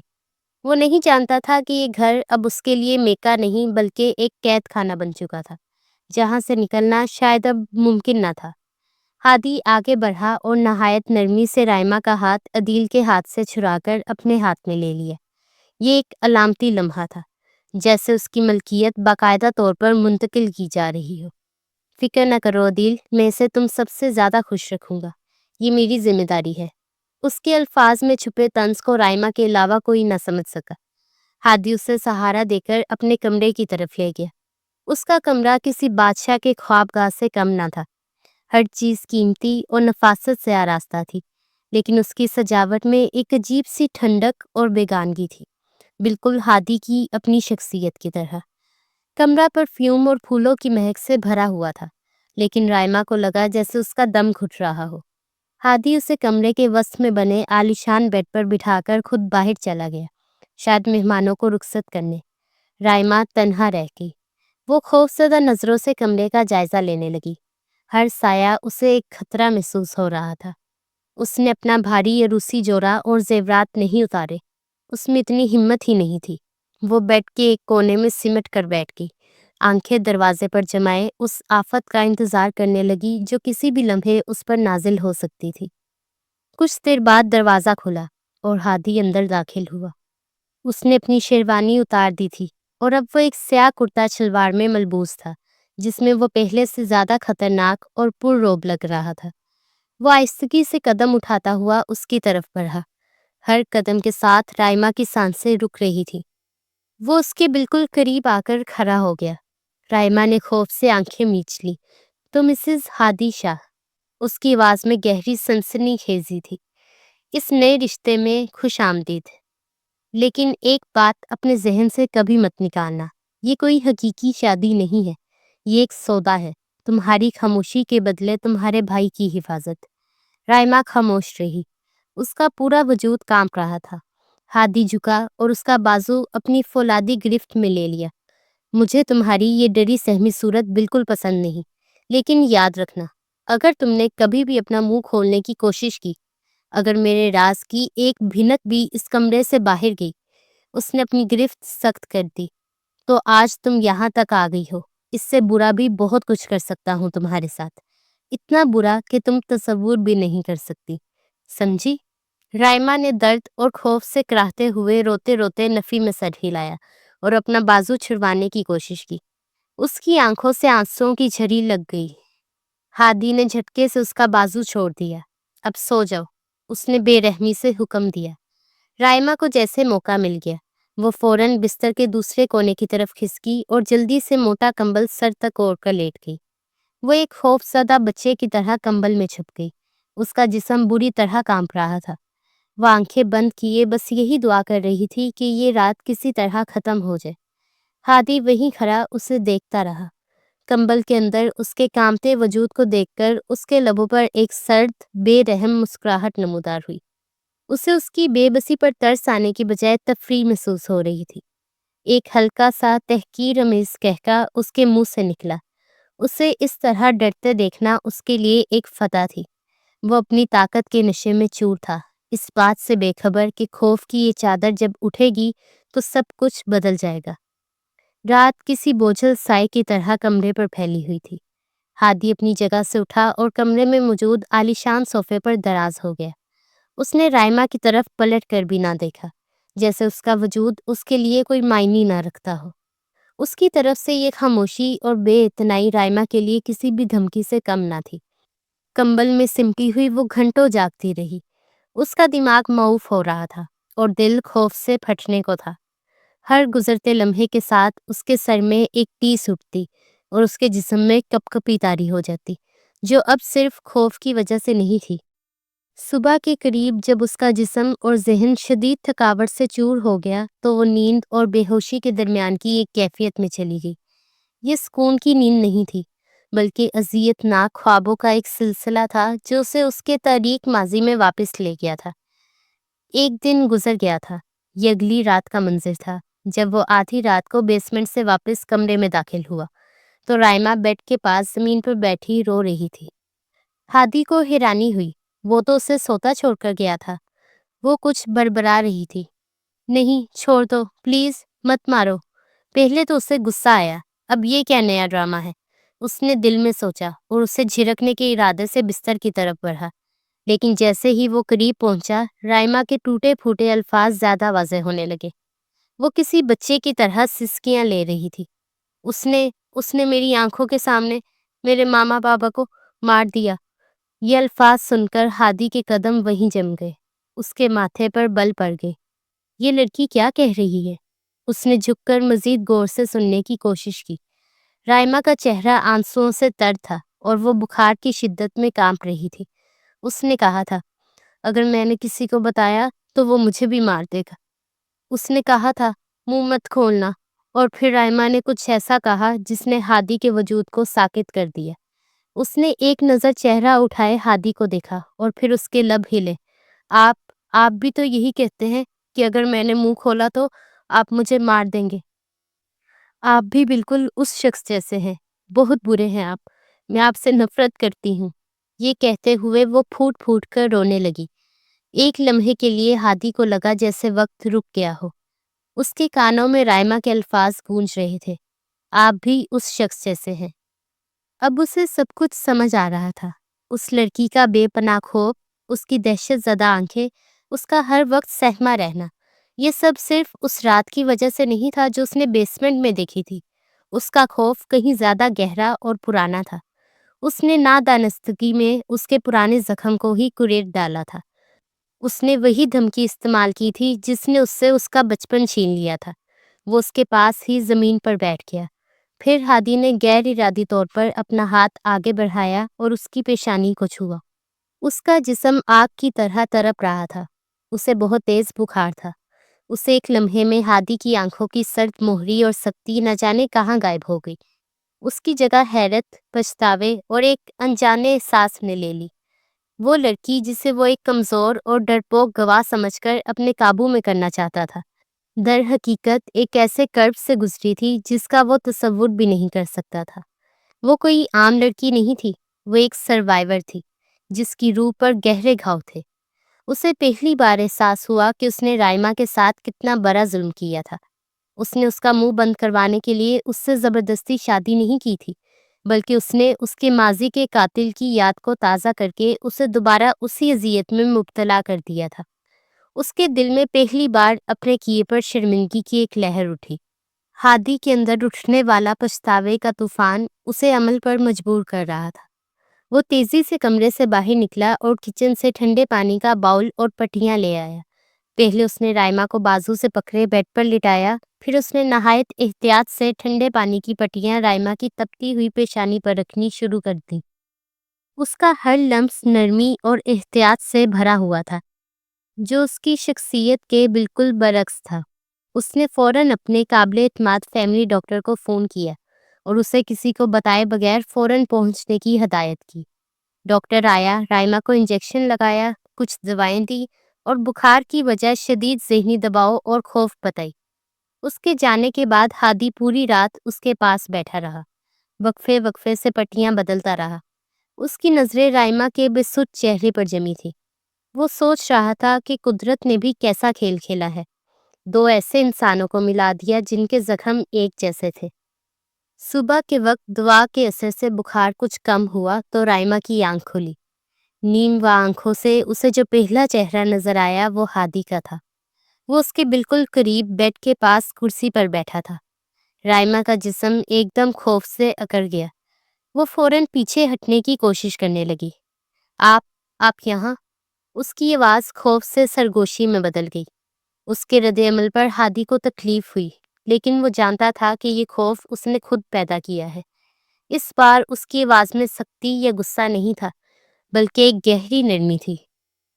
وہ نہیں جانتا تھا کہ یہ گھر اب اس کے لیے میکا نہیں بلکہ ایک قید خانہ بن چکا تھا، جہاں سے نکلنا شاید اب ممکن نہ تھا۔ ہادی آگے بڑھا اور نہایت نرمی سے رائما کا ہاتھ عدیل کے ہاتھ سے چھڑا کر اپنے ہاتھ میں لے لیا۔ یہ ایک علامتی لمحہ تھا، جیسے اس کی ملکیت باقاعدہ طور پر منتقل کی جا رہی ہو۔ فکر نہ کرو عدیل، میں اسے تم سب سے زیادہ خوش رکھوں گا، یہ میری ذمہ داری ہے۔ اس کے الفاظ میں چھپے طنز کو رائما کے علاوہ کوئی نہ سمجھ سکا۔ ہادی اسے سہارا دے کر اپنے کمرے کی طرف لے گیا۔ اس کا کمرہ کسی بادشاہ کے خوابگاہ سے کم نہ تھا۔ ہر چیز قیمتی اور نفاست سے آراستہ تھی، لیکن اس کی سجاوٹ میں ایک عجیب سی ٹھنڈک اور بیگانگی تھی، بالکل ہادی کی اپنی شخصیت کی طرح۔ کمرہ پرفیوم اور پھولوں کی مہک سے بھرا ہوا تھا، لیکن رائما کو لگا جیسے اس کا دم گھٹ رہا ہو۔ ہادی اسے کمرے کے وسط میں بنے عالیشان بیڈ پر بٹھا کر خود باہر چلا گیا، شاید مہمانوں کو رخصت کرنے۔ رائما تنہا رہ گئی۔ وہ خوفزدہ نظروں سے کمرے کا جائزہ لینے لگی۔ ہر سایہ اسے ایک خطرہ محسوس ہو رہا تھا۔ اس نے اپنا بھاری عروسی جوڑا اور زیورات نہیں اتارے۔ اس میں اتنی ہمت ہی نہیں تھی۔ وہ بیڈ کے ایک کونے میں سمٹ کر بیٹھ گئی، آنکھیں دروازے پر جمائے اس آفت کا انتظار کرنے لگی جو کسی بھی لمحے اس پر نازل ہو سکتی تھی۔ کچھ دیر بعد دروازہ کھلا اور ہادی اندر داخل ہوا۔ اس نے اپنی شیروانی اتار دی تھی اور اب وہ ایک سیاہ کرتا شلوار میں ملبوس تھا، جس میں وہ پہلے سے زیادہ خطرناک اور پر رعب لگ رہا تھا۔ وہ آہستگی سے قدم اٹھاتا ہوا اس کی طرف بڑھا۔ ہر قدم کے ساتھ رائما کی سانسیں رک رہی تھی۔ وہ اس کے بالکل قریب آ کر کھڑا ہو گیا۔ رائما نے خوف سے آنکھیں میچ لی۔ تو مسز ہادی شاہ، اس کی آواز میں گہری سنسنی خیزی تھی۔ اس نئے رشتے میں خوش آمدید، لیکن ایک بات اپنے ذہن سے کبھی مت نکالنا، یہ کوئی حقیقی شادی نہیں ہے، یہ ایک سودا ہے، تمہاری خاموشی کے بدلے تمہارے بھائی کی حفاظت۔ رائما خاموش رہی۔ اس کا پورا وجود کانپ رہا تھا۔ ہادی جھکا اور اس کا بازو اپنی فولادی گرفت میں لے لیا۔ مجھے تمہاری یہ ڈری سہمی صورت بالکل پسند نہیں، لیکن یاد رکھنا، اگر تم نے کبھی بھی اپنا منہ کھولنے کی کوشش کی، اگر میرے راز کی ایک بھنک بھی اس کمرے سے باہر گئی، اس نے اپنی گرفت سخت کر دی، تو آج تم یہاں تک آ گئی ہو، اس سے برا بھی بہت کچھ کر سکتا ہوں تمہارے ساتھ، اتنا برا کہ تم تصور بھی نہیں کر سکتی، سمجھی؟ رائما نے درد اور خوف سے کراہتے ہوئے روتے روتے نفی میں سر ہلایا اور اپنا بازو چھڑوانے کی کوشش کی۔ اس کی آنکھوں سے آنسوؤں کی جھری لگ گئی۔ ہادی نے جھٹکے سے اس کا بازو چھوڑ دیا۔ اب سو جاؤ، اس نے بے رحمی سے حکم دیا۔ رائما کو جیسے موقع مل گیا، وہ فوراً بستر کے دوسرے کونے کی طرف کھسکی اور جلدی سے موٹا کمبل سر تک اوڑھ کر لیٹ گئی۔ وہ ایک خوف زدہ بچے کی طرح کمبل میں چھپ گئی۔ اس کا جسم بری طرح کانپ رہا تھا۔ وہ آنکھیں بند کیے بس یہی دعا کر رہی تھی کہ یہ رات کسی طرح ختم ہو جائے۔ ہادی وہیں کھڑا اسے دیکھتا رہا۔ کمبل کے اندر اس کے کانپتے وجود کو دیکھ کر اس کے لبوں پر ایک سرد، بے رحم مسکراہٹ نمودار ہوئی۔ اسے اس کی بے بسی پر ترس آنے کی بجائے تفریح محسوس ہو رہی تھی۔ ایک ہلکا سا تحقیر آمیز قہقہ اس کے منہ سے نکلا۔ اسے اس طرح ڈرتے دیکھنا اس کے لیے ایک فتح تھی۔ وہ اپنی طاقت کے نشے میں چور تھا، اس بات سے بے خبر کہ خوف کی یہ چادر جب اٹھے گی تو سب کچھ بدل جائے گا۔ رات کسی بوجھل سائے کی طرح کمرے پر پھیلی ہوئی تھی۔ ہادی اپنی جگہ سے اٹھا اور کمرے میں موجود عالیشان صوفے پر دراز ہو گیا۔ اس نے رائما کی طرف پلٹ کر بھی نہ دیکھا، جیسے اس کا وجود اس کے لیے کوئی معنی نہ رکھتا ہو۔ اس کی طرف سے یہ خاموشی اور بے اعتنائی رائما کے لیے کسی بھی دھمکی سے کم نہ تھی۔ کمبل میں سمٹی ہوئی وہ گھنٹوں جاگتی رہی۔ اس کا دماغ معوف ہو رہا تھا اور دل خوف سے پھٹنے کو تھا۔ ہر گزرتے لمحے کے ساتھ اس کے سر میں ایک ٹیس اٹھتی اور اس کے جسم میں کپ کپی طاری ہو جاتی، جو اب صرف خوف کی وجہ سے نہیں تھی۔ صبح کے قریب جب اس کا جسم اور ذہن شدید تھکاوٹ سے چور ہو گیا تو وہ نیند اور بے ہوشی کے درمیان کی ایک کیفیت میں چلی گئی۔ یہ سکون کی نیند نہیں تھی، بلکہ اذیت ناک خوابوں کا ایک سلسلہ تھا جو اسے اس کے تاریک ماضی میں واپس لے گیا تھا۔ ایک دن گزر گیا تھا۔ یہ اگلی رات کا منظر تھا، جب وہ آدھی رات کو بیسمنٹ سے واپس کمرے میں داخل ہوا تو رائما بیڈ کے پاس زمین پر بیٹھی رو رہی تھی۔ ہادی کو حیرانی ہوئی، وہ تو اسے سوتا چھوڑ کر گیا تھا۔ وہ کچھ بڑبڑا رہی تھی۔ نہیں، چھوڑ دو، پلیز مت مارو۔ پہلے تو اسے غصہ آیا، اب یہ کیا نیا ڈرامہ ہے، اس نے دل میں سوچا اور اسے جھڑکنے کے ارادے سے بستر کی طرف بڑھا۔ لیکن جیسے ہی وہ قریب پہنچا، رائما کے ٹوٹے پھوٹے الفاظ زیادہ واضح ہونے لگے۔ وہ کسی بچے کی طرح سسکیاں لے رہی تھی۔ اس نے میری آنکھوں کے سامنے میرے ماما بابا کو مار دیا۔ یہ الفاظ سن کر ہادی کے قدم وہیں جم گئے۔ اس کے ماتھے پر بل پڑ گئے۔ یہ لڑکی کیا کہہ رہی ہے؟ اس نے جھک کر مزید غور سے سننے کی کوشش کی۔ رائما کا چہرہ آنسوؤں سے تر تھا اور وہ بخار کی شدت میں کانپ رہی تھی۔ اس نے کہا تھا، اگر میں نے کسی کو بتایا تو وہ مجھے بھی مار دے گا۔ اس نے کہا تھا منہ مت کھولنا، اور پھر رائما نے کچھ ایسا کہا جس نے ہادی کے وجود کو ساکت کر دیا۔ اس نے ایک نظر چہرہ اٹھائے ہادی کو دیکھا اور پھر اس کے لب ہلے۔ آپ بھی تو یہی کہتے ہیں کہ اگر میں نے منہ کھولا تو آپ مجھے مار دیں گے۔ آپ بھی بالکل اس شخص جیسے ہیں، بہت برے ہیں آپ، میں آپ سے نفرت کرتی ہوں۔ یہ کہتے ہوئے وہ پھوٹ پھوٹ کر رونے لگی۔ ایک لمحے کے لیے ہادی کو لگا جیسے وقت رک گیا ہو۔ اس کے کانوں میں رائما کے الفاظ گونج رہے تھے، آپ بھی اس شخص جیسے ہیں۔ اب اسے سب کچھ سمجھ آ رہا تھا۔ اس لڑکی کا بے پناہ خوف، اس کی دہشت زدہ آنکھیں، اس کا ہر وقت سہما رہنا، یہ سب صرف اس رات کی وجہ سے نہیں تھا جو اس نے بیسمنٹ میں دیکھی تھی۔ اس کا خوف کہیں زیادہ گہرا اور پرانا تھا۔ اس نے نادانستگی میں اس کے پرانے زخم کو ہی کریٹ ڈالا تھا۔ اس نے وہی دھمکی استعمال کی تھی جس نے اس سے اس کا بچپن چھین لیا تھا۔ وہ اس کے پاس ہی زمین پر بیٹھ گیا۔ پھر ہادی نے غیر ارادی طور پر اپنا ہاتھ آگے بڑھایا اور اس کی پیشانی کو چھوا۔ اس کا جسم آگ کی طرح تڑپ رہا تھا۔ اسے بہت تیز بخار تھا۔ اسے ایک لمحے میں ہادی کی آنکھوں کی سرد مہری اور سختی نہ جانے کہاں غائب ہو گئی۔ اس کی جگہ حیرت، پچھتاوے اور ایک انجانے احساس نے لے لی۔ وہ لڑکی جسے وہ ایک کمزور اور ڈرپوک گواہ سمجھ کر اپنے قابو میں کرنا چاہتا تھا، در حقیقت ایک ایسے کرب سے گزری تھی جس کا وہ تصور بھی نہیں کر سکتا تھا۔ وہ کوئی عام لڑکی نہیں تھی، وہ ایک سروائیور تھی جس کی روح پر گہرے گھاؤ تھے۔ اسے پہلی بار احساس ہوا کہ اس نے رائما کے ساتھ کتنا بڑا ظلم کیا تھا۔ اس نے اس کا منہ بند کروانے کے لیے اس سے زبردستی شادی نہیں کی تھی، بلکہ اس نے اس کے ماضی کے قاتل کی یاد کو تازہ کر کے اسے دوبارہ اسی اذیت میں مبتلا کر دیا تھا۔ اس کے دل میں پہلی بار اپنے کیے پر شرمندگی کی ایک لہر اٹھی۔ ہادی کے اندر اٹھنے والا پچھتاوے کا طوفان اسے عمل پر مجبور کر رہا تھا۔ وہ تیزی سے کمرے سے باہر نکلا اور کچن سے ٹھنڈے پانی کا باؤل اور پٹیاں لے آیا۔ پہلے اس نے رائما کو بازو سے پکڑے بیڈ پر لٹایا، پھر اس نے نہایت احتیاط سے ٹھنڈے پانی کی پٹیاں رائما کی تپتی ہوئی پیشانی پر رکھنی شروع کر دیں۔ اس کا ہر لمس نرمی اور احتیاط سے بھرا ہوا تھا، جو اس کی شخصیت کے بالکل برعکس تھا۔ اس نے فوراً اپنے قابل اعتماد فیملی ڈاکٹر کو فون کیا اور اسے کسی کو بتائے بغیر فوراً پہنچنے کی ہدایت کی۔ ڈاکٹر آیا، رائما کو انجیکشن لگایا، کچھ دوائیں دی اور بخار کی وجہ شدید ذہنی دباؤ اور خوف بتائی۔ اس کے جانے کے بعد ہادی پوری رات اس کے پاس بیٹھا رہا، وقفے وقفے سے پٹیاں بدلتا رہا۔ اس کی نظریں رائما کے بے سدھ چہرے پر جمی تھی۔ وہ سوچ رہا تھا کہ قدرت نے بھی کیسا کھیل کھیلا ہے، دو ایسے انسانوں کو ملا دیا جن کے زخم ایک جیسے تھے۔ صبح کے وقت دعا کے اثر سے بخار کچھ کم ہوا تو رائما کی آنکھ کھلی۔ نیم و آنکھوں سے اسے جو پہلا چہرہ نظر آیا وہ ہادی کا تھا۔ وہ اس کے بالکل قریب بیڈ کے پاس کرسی پر بیٹھا تھا۔ رائما کا جسم ایک دم خوف سے اکڑ گیا۔ وہ فوراً پیچھے ہٹنے کی کوشش کرنے لگی۔ آپ یہاں؟ اس کی آواز خوف سے سرگوشی میں بدل گئی۔ اس کے رد عمل پر ہادی کو تکلیف ہوئی، لیکن وہ جانتا تھا کہ یہ خوف اس نے خود پیدا کیا ہے۔ اس بار اس کی آواز میں سختی یا غصہ نہیں تھا، بلکہ ایک گہری نرمی تھی۔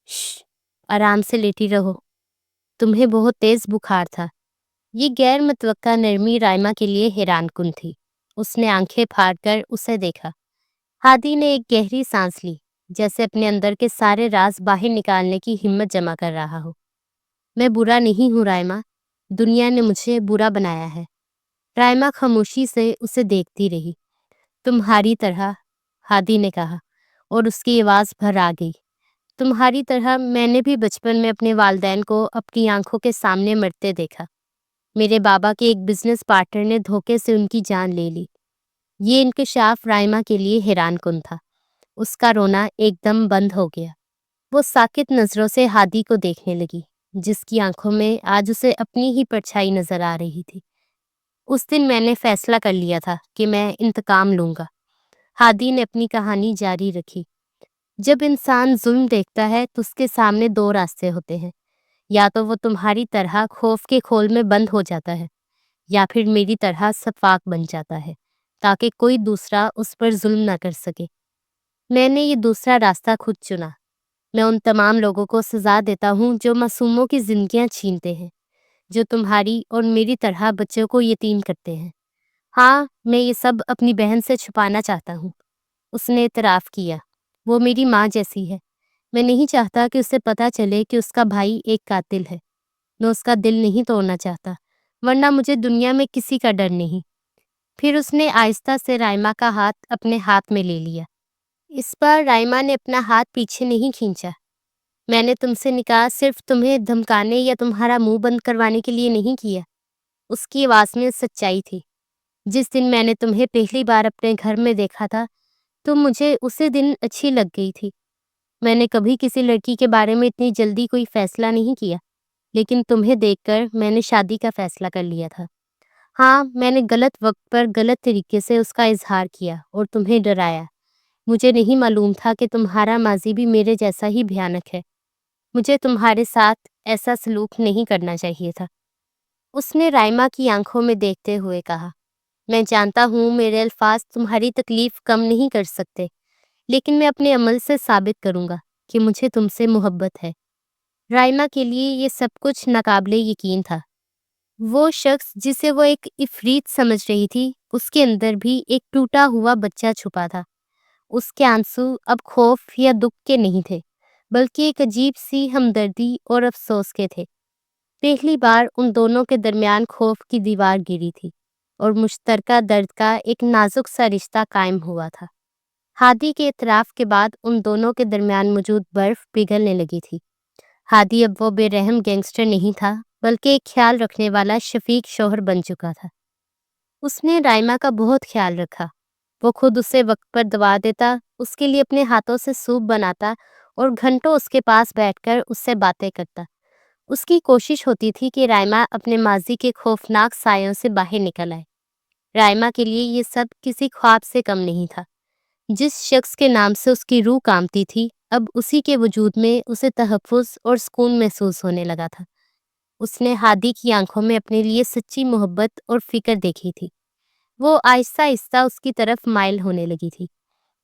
شش، آرام سے لیٹی رہو، تمہیں بہت تیز بخار تھا۔ یہ غیر متوقع نرمی رائما کے لیے حیران کن تھی۔ اس نے آنکھیں پھاڑ کر اسے دیکھا۔ ہادی نے ایک گہری سانس لی، جیسے اپنے اندر کے سارے راز باہر نکالنے کی ہمت جمع کر رہا ہو۔ میں برا نہیں ہوں رائما، دنیا نے مجھے برا بنایا ہے۔ رائما خاموشی سے اسے دیکھتی رہی۔ تمہاری طرح، ہادی نے کہا، اور اس کی آواز بھر آ گئی، تمہاری طرح میں نے بھی بچپن میں اپنے والدین کو اپنی آنکھوں کے سامنے مرتے دیکھا۔ میرے بابا کے ایک بزنس پارٹنر نے دھوکے سے ان کی جان لے لی۔ یہ انکشاف رائما کے لیے حیران کن تھا۔ اس کا رونا ایک دم بند ہو گیا۔ وہ ساکت نظروں سے ہادی کو دیکھنے لگی، جس کی آنکھوں میں آج اسے اپنی ہی پرچھائی نظر آ رہی تھی۔ اس دن میں نے فیصلہ کر لیا تھا کہ میں انتقام لوں گا۔ ہادی نے اپنی کہانی جاری رکھی۔ جب انسان ظلم دیکھتا ہے تو اس کے سامنے دو راستے ہوتے ہیں، یا تو وہ تمہاری طرح خوف کے کھول میں بند ہو جاتا ہے، یا پھر میری طرح شفاق بن جاتا ہے تاکہ کوئی دوسرا اس پر ظلم نہ کر سکے۔ میں نے یہ دوسرا راستہ خود چنا۔ میں ان تمام لوگوں کو سزا دیتا ہوں جو معصوموں کی زندگیاں چھینتے ہیں، جو تمہاری اور میری طرح بچوں کو یتیم کرتے ہیں۔ ہاں، میں یہ سب اپنی بہن سے چھپانا چاہتا ہوں۔ اس نے اعتراف کیا۔ وہ میری ماں جیسی ہے۔ میں نہیں چاہتا کہ اسے پتہ چلے کہ اس کا بھائی ایک قاتل ہے۔ میں اس کا دل نہیں توڑنا چاہتا، ورنہ مجھے دنیا میں کسی کا ڈر نہیں۔ پھر اس نے آہستہ سے رائما کا ہاتھ اپنے ہاتھ میں لے لیا۔ اس بار رائما نے اپنا ہاتھ پیچھے نہیں کھینچا۔ میں نے تم سے نکاح صرف تمہیں دھمکانے یا تمہارا منہ بند کروانے کے لیے نہیں کیا۔ اس کی آواز میں سچائی تھی۔ جس دن میں نے تمہیں پہلی بار اپنے گھر میں دیکھا تھا، تم مجھے اسی دن اچھی لگ گئی تھی۔ میں نے کبھی کسی لڑکی کے بارے میں اتنی جلدی کوئی فیصلہ نہیں کیا، لیکن تمہیں دیکھ کر میں نے شادی کا فیصلہ کر لیا تھا۔ ہاں، میں نے غلط وقت پر غلط طریقے سے اس کا اظہار کیا اور تمہیں ڈرایا۔ مجھے نہیں معلوم تھا کہ تمہارا ماضی بھی میرے جیسا ہی بھیانک ہے۔ مجھے تمہارے ساتھ ایسا سلوک نہیں کرنا چاہیے تھا۔ اس نے رائما کی آنکھوں میں دیکھتے ہوئے کہا، میں جانتا ہوں میرے الفاظ تمہاری تکلیف کم نہیں کر سکتے، لیکن میں اپنے عمل سے ثابت کروں گا کہ مجھے تم سے محبت ہے۔ رائما کے لیے یہ سب کچھ ناقابل یقین تھا۔ وہ شخص جسے وہ ایک عفریت سمجھ رہی تھی، اس کے اندر بھی ایک ٹوٹا ہوا بچہ چھپا تھا۔ اس کے آنسو اب خوف یا دکھ کے نہیں تھے، بلکہ ایک عجیب سی ہمدردی اور افسوس کے تھے۔ پہلی بار ان دونوں کے درمیان خوف کی دیوار گری تھی اور مشترکہ درد کا ایک نازک سا رشتہ قائم ہوا تھا۔ ہادی کے اعتراف کے بعد ان دونوں کے درمیان موجود برف پگھلنے لگی تھی۔ ہادی اب وہ بے رحم گینگسٹر نہیں تھا، بلکہ ایک خیال رکھنے والا شفیق شوہر بن چکا تھا۔ اس نے رائما کا بہت خیال رکھا۔ وہ خود اسے وقت پر دوا دیتا، اس کے لیے اپنے ہاتھوں سے سوپ بناتا اور گھنٹوں اس کے پاس بیٹھ کر اس سے باتیں کرتا۔ اس کی کوشش ہوتی تھی کہ رائما اپنے ماضی کے خوفناک سایوں سے باہر نکل آئے۔ رائما کے لیے یہ سب کسی خواب سے کم نہیں تھا۔ جس شخص کے نام سے اس کی روح کانپتی تھی، اب اسی کے وجود میں اسے تحفظ اور سکون محسوس ہونے لگا تھا۔ اس نے ہادی کی آنکھوں میں اپنے لیے سچی محبت اور فکر دیکھی تھی۔ وہ آہستہ آہستہ اس کی طرف مائل ہونے لگی تھی۔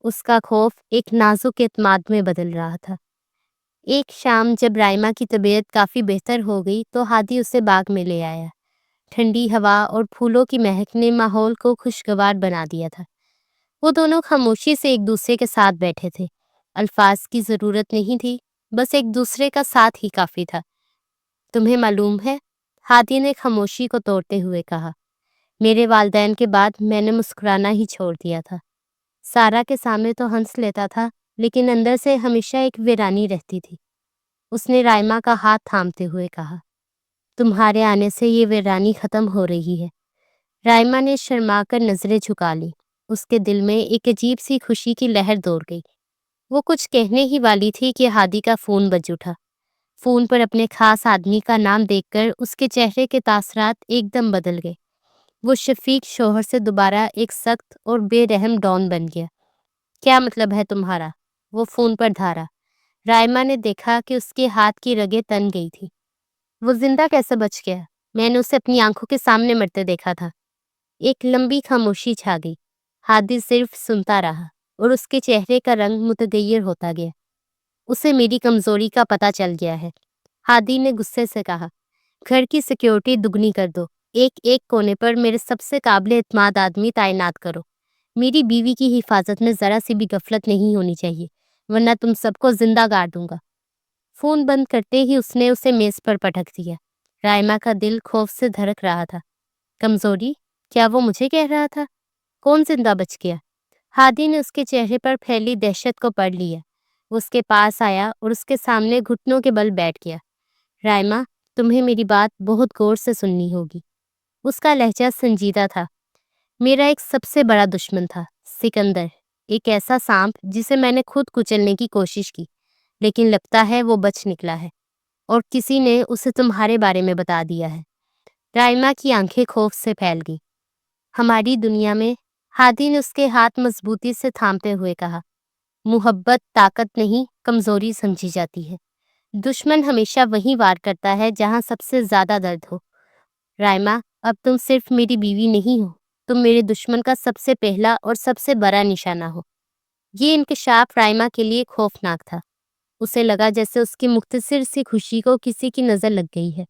اس کا خوف ایک نازک اعتماد میں بدل رہا تھا۔ ایک شام جب رائما کی طبیعت کافی بہتر ہو گئی تو ہادی اسے باغ میں لے آیا۔ ٹھنڈی ہوا اور پھولوں کی مہک نے ماحول کو خوشگوار بنا دیا تھا۔ وہ دونوں خاموشی سے ایک دوسرے کے ساتھ بیٹھے تھے۔ الفاظ کی ضرورت نہیں تھی، بس ایک دوسرے کا ساتھ ہی کافی تھا۔ تمہیں معلوم ہے، ہادی نے خاموشی کو توڑتے ہوئے کہا، میرے والدین کے بعد میں نے مسکرانا ہی چھوڑ دیا تھا۔ سارا کے سامنے تو ہنس لیتا تھا، لیکن اندر سے ہمیشہ ایک ویرانی رہتی تھی۔ اس نے رائما کا ہاتھ تھامتے ہوئے کہا، تمہارے آنے سے یہ ویرانی ختم ہو رہی ہے۔ رائما نے شرما کر نظریں جھکا لی۔ اس کے دل میں ایک عجیب سی خوشی کی لہر دوڑ گئی۔ وہ کچھ کہنے ہی والی تھی کہ ہادی کا فون بج اٹھا۔ فون پر اپنے خاص آدمی کا نام دیکھ کر اس کے چہرے کے تاثرات ایک دم بدل گئے۔ وہ شفیق شوہر سے دوبارہ ایک سخت اور بے رحم ڈان بن گیا۔ کیا مطلب ہے تمہارا؟ وہ فون پر دھارا۔ رائما نے دیکھا کہ اس کے ہاتھ کی رگیں تن گئی تھی۔ وہ زندہ کیسے بچ گیا؟ میں نے اسے اپنی آنکھوں کے سامنے مرتے دیکھا تھا۔ ایک لمبی خاموشی چھا گئی۔ ہادی صرف سنتا رہا اور اس کے چہرے کا رنگ متغیر ہوتا گیا۔ اسے میری کمزوری کا پتہ چل گیا ہے، ہادی نے غصے سے کہا۔ گھر کی سیکیورٹی دگنی کر دو۔ ایک ایک کونے پر میرے سب سے قابل اعتماد آدمی تعینات کرو۔ میری بیوی کی حفاظت میں ذرا سی بھی غفلت نہیں ہونی چاہیے، ورنہ تم سب کو زندہ گاڑ دوں گا۔ فون بند کرتے ہی اس نے اسے میز پر پٹک دیا۔ رائما کا دل خوف سے دھڑک رہا تھا۔ کمزوری؟ کیا وہ مجھے کہہ رہا تھا؟ کون زندہ بچ گیا؟ ہادی نے اس کے چہرے پر پھیلی دہشت کو پڑھ لیا۔ وہ اس کے پاس آیا اور اس کے سامنے گھٹنوں کے بل بیٹھ گیا۔ رائما، تمہیں میری بات بہت غور سے سننی ہوگی۔ اس کا لہجہ سنجیدہ تھا۔ میرا ایک سب سے بڑا دشمن تھا، سکندر، ایک ایسا سانپ جسے میں نے خود کچلنے کی کوشش کی، لیکن لگتا ہے وہ بچ نکلا ہے، اور کسی نے اسے تمہارے بارے میں بتا دیا ہے۔ رائما کی آنکھیں خوف سے پھیل گئیں۔ ہماری دنیا میں، ہادی نے اس کے ہاتھ مضبوطی سے تھامتے ہوئے کہا، محبت طاقت نہیں، کمزوری سمجھی جاتی ہے۔ دشمن ہمیشہ وہیں وار کرتا ہے جہاں سب سے زیادہ درد ہو۔ رائما، اب تم صرف میری بیوی نہیں ہو، تم میرے دشمن کا سب سے پہلا اور سب سے بڑا نشانہ ہو۔ یہ انکشاف رائما کے لیے خوفناک تھا۔ اسے لگا جیسے اس کی مختصر سی خوشی کو کسی کی نظر لگ گئی ہے۔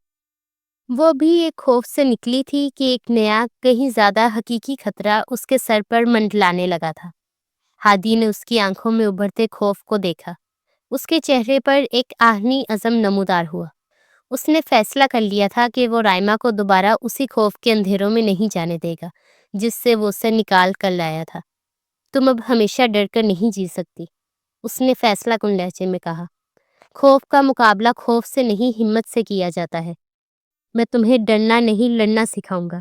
وہ بھی ایک خوف سے نکلی تھی کہ ایک نیا، کہیں زیادہ حقیقی خطرہ اس کے سر پر منڈلانے لگا تھا۔ ہادی نے اس کی آنکھوں میں ابھرتے خوف کو دیکھا۔ اس کے چہرے پر ایک آہنی عزم نمودار ہوا۔ اس نے فیصلہ کر لیا تھا کہ وہ رائما کو دوبارہ اسی خوف کے اندھیروں میں نہیں جانے دے گا جس سے وہ اسے نکال کر لایا تھا۔ تم اب ہمیشہ ڈر کر نہیں جی سکتی، اس نے فیصلہ کن لہجے میں کہا۔ خوف کا مقابلہ خوف سے نہیں، ہمت سے کیا جاتا ہے۔ میں تمہیں ڈرنا نہیں، لڑنا سکھاؤں گا۔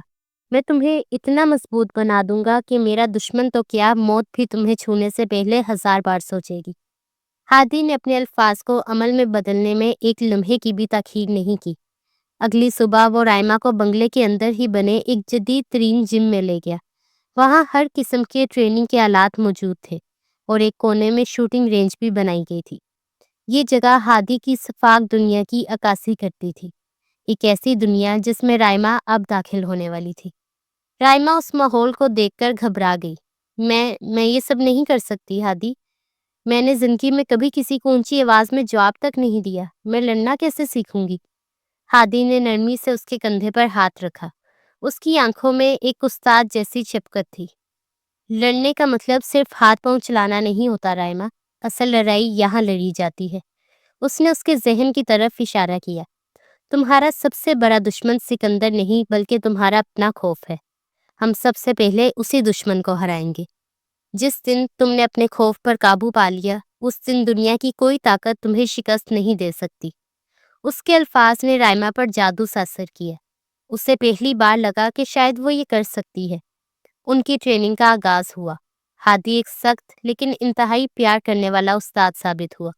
میں تمہیں اتنا مضبوط بنا دوں گا کہ میرا دشمن تو کیا، موت بھی تمہیں چھونے سے پہلے 1000 بار سوچے گی۔ ہادی نے اپنے الفاظ کو عمل میں بدلنے میں ایک لمحے کی بھی تاخیر نہیں کی۔ اگلی صبح وہ رائما کو بنگلے کے اندر ہی بنے ایک جدید ترین جم میں لے گیا۔ وہاں ہر قسم کے ٹریننگ کے آلات موجود تھے اور ایک کونے میں شوٹنگ رینج بھی بنائی گئی تھی۔ یہ جگہ ہادی کی سفاک دنیا کی عکاسی کرتی تھی، ایک ایسی دنیا جس میں رائما اب داخل ہونے والی تھی۔ رائما اس ماحول کو دیکھ کر گھبرا گئی۔ میں یہ سب نہیں کر سکتی ہادی۔ میں نے زندگی میں کبھی کسی کو اونچی آواز میں جواب تک نہیں دیا۔ میں لڑنا کیسے سیکھوں گی؟ ہادی نے نرمی سے اس کے کندھے پر ہاتھ رکھا۔ اس کی آنکھوں میں ایک استاد جیسی شفقت تھی۔ لڑنے کا مطلب صرف ہاتھ پاؤں چلانا نہیں ہوتا رائما، اصل لڑائی یہاں لڑی جاتی ہے۔ اس نے اس کے ذہن کی طرف اشارہ کیا۔ تمہارا سب سے بڑا دشمن سکندر نہیں بلکہ تمہارا اپنا خوف ہے۔ ہم سب سے پہلے اسی دشمن کو ہرائیں گے۔ جس دن تم نے اپنے خوف پر قابو پا لیا، اس دن دنیا کی کوئی طاقت تمہیں شکست نہیں دے سکتی۔ اس کے الفاظ نے رائما پر جادو سا اثر کیا۔ اسے پہلی بار لگا کہ شاید وہ یہ کر سکتی ہے۔ ان کی ٹریننگ کا آغاز ہوا۔ ہادی ایک سخت لیکن انتہائی پیار کرنے والا استاد ثابت ہوا۔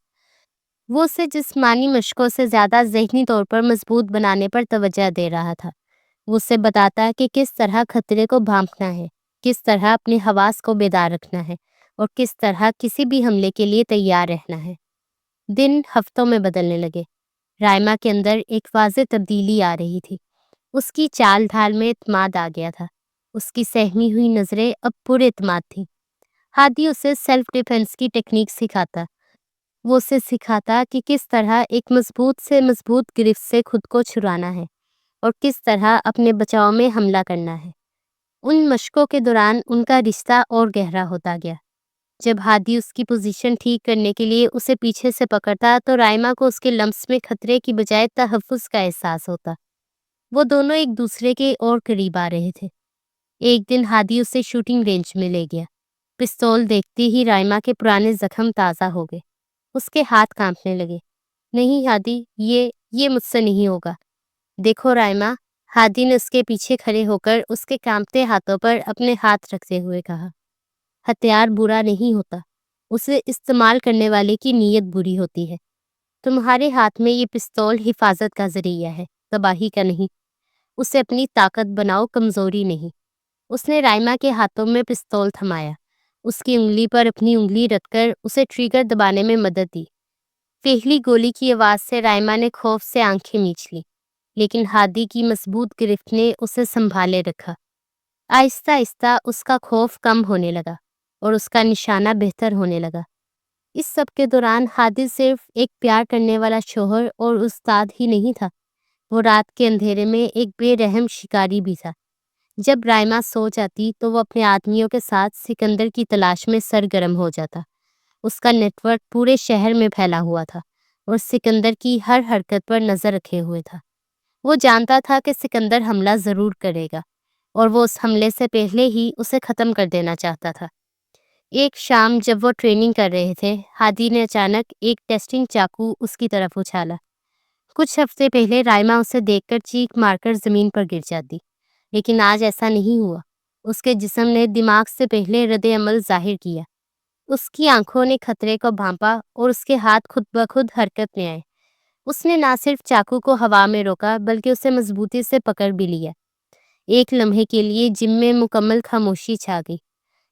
وہ اسے جسمانی مشقوں سے زیادہ ذہنی طور پر مضبوط بنانے پر توجہ دے رہا تھا۔ وہ اسے بتاتا کہ کس طرح خطرے کو بھانپنا ہے، کس طرح اپنے حواس کو بیدار رکھنا ہے اور کس طرح کسی بھی حملے کے لیے تیار رہنا ہے۔ دن ہفتوں میں بدلنے لگے۔ رائما کے اندر ایک واضح تبدیلی آ رہی تھی۔ اس کی چال ڈھال میں اعتماد آ گیا تھا۔ اس کی سہمی ہوئی نظریں اب پر اعتماد تھیں۔ ہادی اسے سیلف ڈیفنس کی ٹیکنیک سکھاتا۔ وہ اسے سکھاتا کہ کس طرح ایک مضبوط سے مضبوط گرفت سے خود کو چھڑانا ہے اور کس طرح اپنے بچاؤ میں حملہ کرنا ہے۔ ان مشقوں کے دوران ان کا رشتہ اور گہرا ہوتا گیا۔ جب ہادی اس کی پوزیشن ٹھیک کرنے کے لیے اسے پیچھے سے پکڑتا تو رائما کو اس کے لمس میں خطرے کی بجائے تحفظ کا احساس ہوتا۔ وہ دونوں ایک دوسرے کے اور قریب آ رہے تھے۔ ایک دن ہادی اسے شوٹنگ رینج میں لے گیا۔ پستول دیکھتے ہی رائما کے پرانے زخم تازہ ہو گئے۔ اس کے ہاتھ کانپنے لگے۔ نہیں ہادی، یہ مجھ سے نہیں ہوگا۔ دیکھو رائما، ہادی نے اس کے پیچھے کھڑے ہو کر اس کے کانپتے ہاتھوں پر اپنے ہاتھ رکھتے ہوئے کہا۔ ہتھیار برا نہیں ہوتا، اسے استعمال کرنے والے کی نیت بری ہوتی ہے۔ تمہارے ہاتھ میں یہ پستول حفاظت کا ذریعہ ہے، تباہی کا نہیں۔ اسے اپنی طاقت بناؤ، کمزوری نہیں۔ اس نے رائما کے ہاتھوں میں پستول تھمایا، اس کی انگلی پر اپنی انگلی رکھ کر اسے ٹریگر دبانے میں مدد دی۔ پہلی گولی کی آواز سے رائما نے خوف سے آنکھیں میچ لی، لیکن ہادی کی مضبوط گرفت نے اسے سنبھالے رکھا۔ آہستہ آہستہ اس کا خوف کم ہونے لگا اور اس کا نشانہ بہتر ہونے لگا۔ اس سب کے دوران ہادی صرف ایک پیار کرنے والا شوہر اور استاد ہی نہیں تھا، وہ رات کے اندھیرے میں ایک بے رحم شکاری بھی تھا۔ جب رائما سو جاتی تو وہ اپنے آدمیوں کے ساتھ سکندر کی تلاش میں سرگرم ہو جاتا۔ اس کا نیٹ ورک پورے شہر میں پھیلا ہوا تھا اور سکندر کی ہر حرکت پر نظر رکھے ہوئے تھا۔ وہ جانتا تھا کہ سکندر حملہ ضرور کرے گا اور وہ اس حملے سے پہلے ہی اسے ختم کر دینا چاہتا تھا۔ ایک شام جب وہ ٹریننگ کر رہے تھے، ہادی نے اچانک ایک ٹیسٹنگ چاقو اس کی طرف اچھالا۔ کچھ ہفتے پہلے رائما اسے دیکھ کر چیخ مار کر زمین پر گر جاتی، لیکن آج ایسا نہیں ہوا۔ اس کے جسم نے دماغ سے پہلے رد عمل ظاہر کیا۔ اس کی آنکھوں نے خطرے کو بھانپا اور اس کے ہاتھ خود بخود حرکت میں آئے۔ اس نے نہ صرف چاقو کو ہوا میں روکا بلکہ اسے مضبوطی سے پکڑ بھی لیا۔ ایک لمحے کے لیے جم میں مکمل خاموشی چھا گئی۔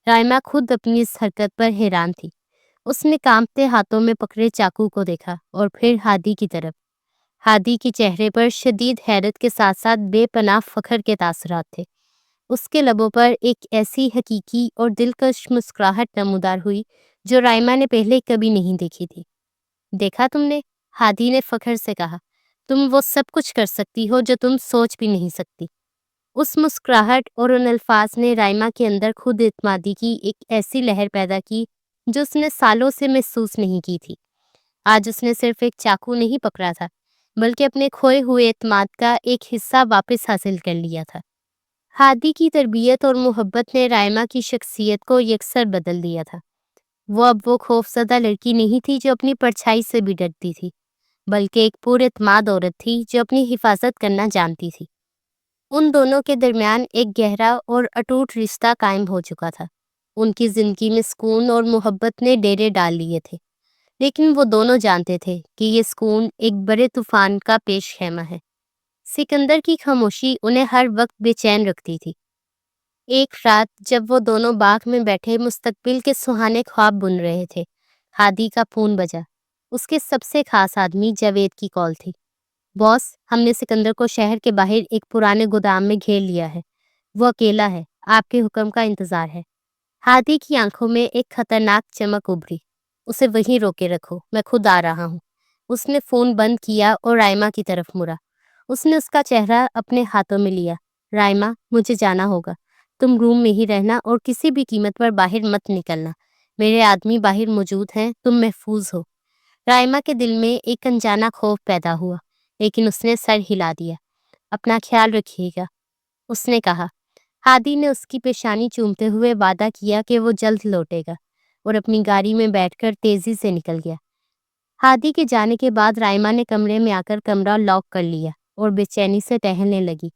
رائما خود اپنی اس حرکت پر حیران تھی۔ اس نے کانپتے ہاتھوں میں پکڑے چاقو کو دیکھا اور پھر ہادی کی طرف۔ ہادی کے چہرے پر شدید حیرت کے ساتھ ساتھ بے پناہ فخر کے تاثرات تھے۔ اس کے لبوں پر ایک ایسی حقیقی اور دلکش مسکراہٹ نمودار ہوئی جو رائما نے پہلے کبھی نہیں دیکھی تھی۔ دیکھا تم نے؟ ہادی نے فخر سے کہا، تم وہ سب کچھ کر سکتی ہو جو تم سوچ بھی نہیں سکتی۔ اس مسکراہٹ اور ان الفاظ نے رائما کے اندر خود اعتمادی کی ایک ایسی لہر پیدا کی جو اس نے سالوں سے محسوس نہیں کی تھی۔ آج اس نے صرف ایک چاقو نہیں پکڑا تھا، بلکہ اپنے کھوئے ہوئے اعتماد کا ایک حصہ واپس حاصل کر لیا تھا۔ ہادی کی تربیت اور محبت نے رائما کی شخصیت کو یکسر بدل دیا تھا۔ وہ اب وہ خوفزدہ لڑکی نہیں تھی جو اپنی پرچھائی سے بھی ڈرتی تھی، بلکہ ایک پر اعتماد عورت تھی جو اپنی حفاظت کرنا جانتی تھی۔ ان دونوں کے درمیان ایک گہرا اور اٹوٹ رشتہ قائم ہو چکا تھا۔ ان کی زندگی میں سکون اور محبت نے ڈیرے ڈال لیے تھے، لیکن وہ دونوں جانتے تھے کہ یہ سکون ایک بڑے طوفان کا پیش خیمہ ہے۔ سکندر کی خاموشی انہیں ہر وقت بے چین رکھتی تھی۔ ایک رات جب وہ دونوں باغ میں بیٹھے مستقبل کے سہانے خواب بن رہے تھے، ہادی کا فون بجا۔ اس کے سب سے خاص آدمی جاوید کی کال تھی۔ باس، ہم نے سکندر کو شہر کے باہر ایک پرانے گودام میں گھیر لیا ہے۔ وہ اکیلا ہے، آپ کے حکم کا انتظار ہے۔ ہادی کی آنکھوں میں ایک خطرناک چمک ابھری۔ اسے وہیں روکے رکھو، میں خود آ رہا ہوں۔ اس نے فون بند کیا اور رائما کی طرف مڑا۔ اس نے اس کا چہرہ اپنے ہاتھوں میں لیا۔ رائما، مجھے جانا ہوگا۔ تم روم میں ہی رہنا اور کسی بھی قیمت پر باہر مت نکلنا۔ میرے آدمی باہر موجود ہیں، تم محفوظ ہو۔ رائما کے دل میں ایک انجانا خوف پیدا ہوا، لیکن اس نے سر ہلا دیا۔ اپنا خیال رکھیے گا، اس نے کہا۔ ہادی نے اس کی پیشانی چومتے ہوئے وعدہ کیا کہ وہ جلد لوٹے گا، اور اپنی گاڑی میں بیٹھ کر تیزی سے نکل گیا۔ ہادی کے جانے کے بعد رائما نے کمرے میں آ کر کمرہ لاک کر لیا اور بے چینی سے ٹہلنے لگی۔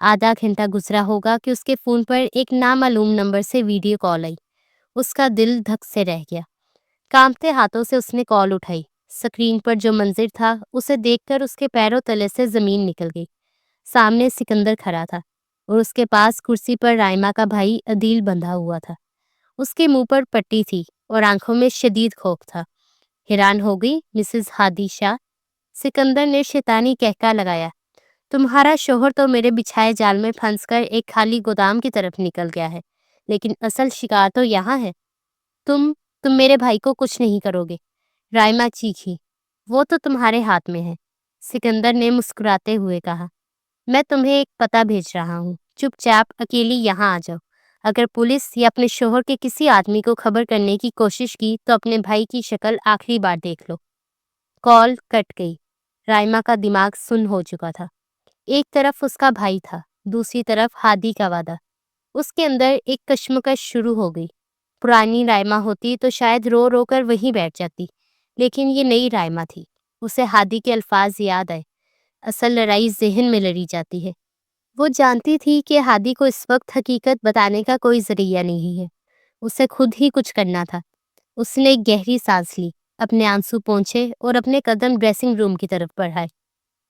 آدھا گھنٹہ گزرا ہوگا کہ اس کے فون پر ایک نامعلوم نمبر سے ویڈیو کال آئی۔ اس کا دل دھک سے رہ گیا۔ کانپتے ہاتھوں سے اس نے کال اٹھائی۔ سکرین پر جو منظر تھا اسے دیکھ کر اس کے پیروں تلے سے زمین نکل گئی۔ سامنے سکندر کھڑا تھا اور اس کے پاس کرسی پر رائما کا بھائی عدیل بندھا ہوا تھا۔ اس کے منہ پر پٹی تھی اور آنکھوں میں شدید خوف تھا۔ حیران ہو گئی مسز ہادی شاہ؟ سکندر نے شیطانی کہکا لگایا۔ تمہارا شوہر تو میرے بچھائے جال میں پھنس کر ایک خالی گودام کی طرف نکل گیا ہے، لیکن اصل شکار تو یہاں ہے۔ تم میرے بھائی کو کچھ نہیں کرو گے، رائما چیخی۔ وہ تو تمہارے ہاتھ میں ہے، سکندر نے مسکراتے ہوئے کہا۔ میں تمہیں ایک پتہ بھیج رہا ہوں، چپ چاپ اکیلی یہاں آ جاؤ۔ اگر پولیس یا اپنے شوہر کے کسی آدمی کو خبر کرنے کی کوشش کی تو اپنے بھائی کی شکل آخری بار دیکھ لو۔ کال کٹ گئی۔ رائما کا دماغ سن ہو چکا تھا۔ ایک طرف اس کا بھائی تھا، دوسری طرف ہادی کا وعدہ۔ اس کے اندر ایک کشمکش شروع ہو گئی۔ پرانی رائما ہوتی تو شاید رو رو کر وہیں بیٹھ جاتی، لیکن یہ نئی رائما تھی۔ اسے ہادی کے الفاظ یاد آئے، اصل لڑائی ذہن میں لڑی جاتی ہے۔ وہ جانتی تھی کہ ہادی کو اس وقت حقیقت بتانے کا کوئی ذریعہ نہیں ہے، اسے خود ہی کچھ کرنا تھا۔ اس نے ایک گہری سانس لی، اپنے آنسو پونچھے اور اپنے قدم ڈریسنگ روم کی طرف بڑھائے۔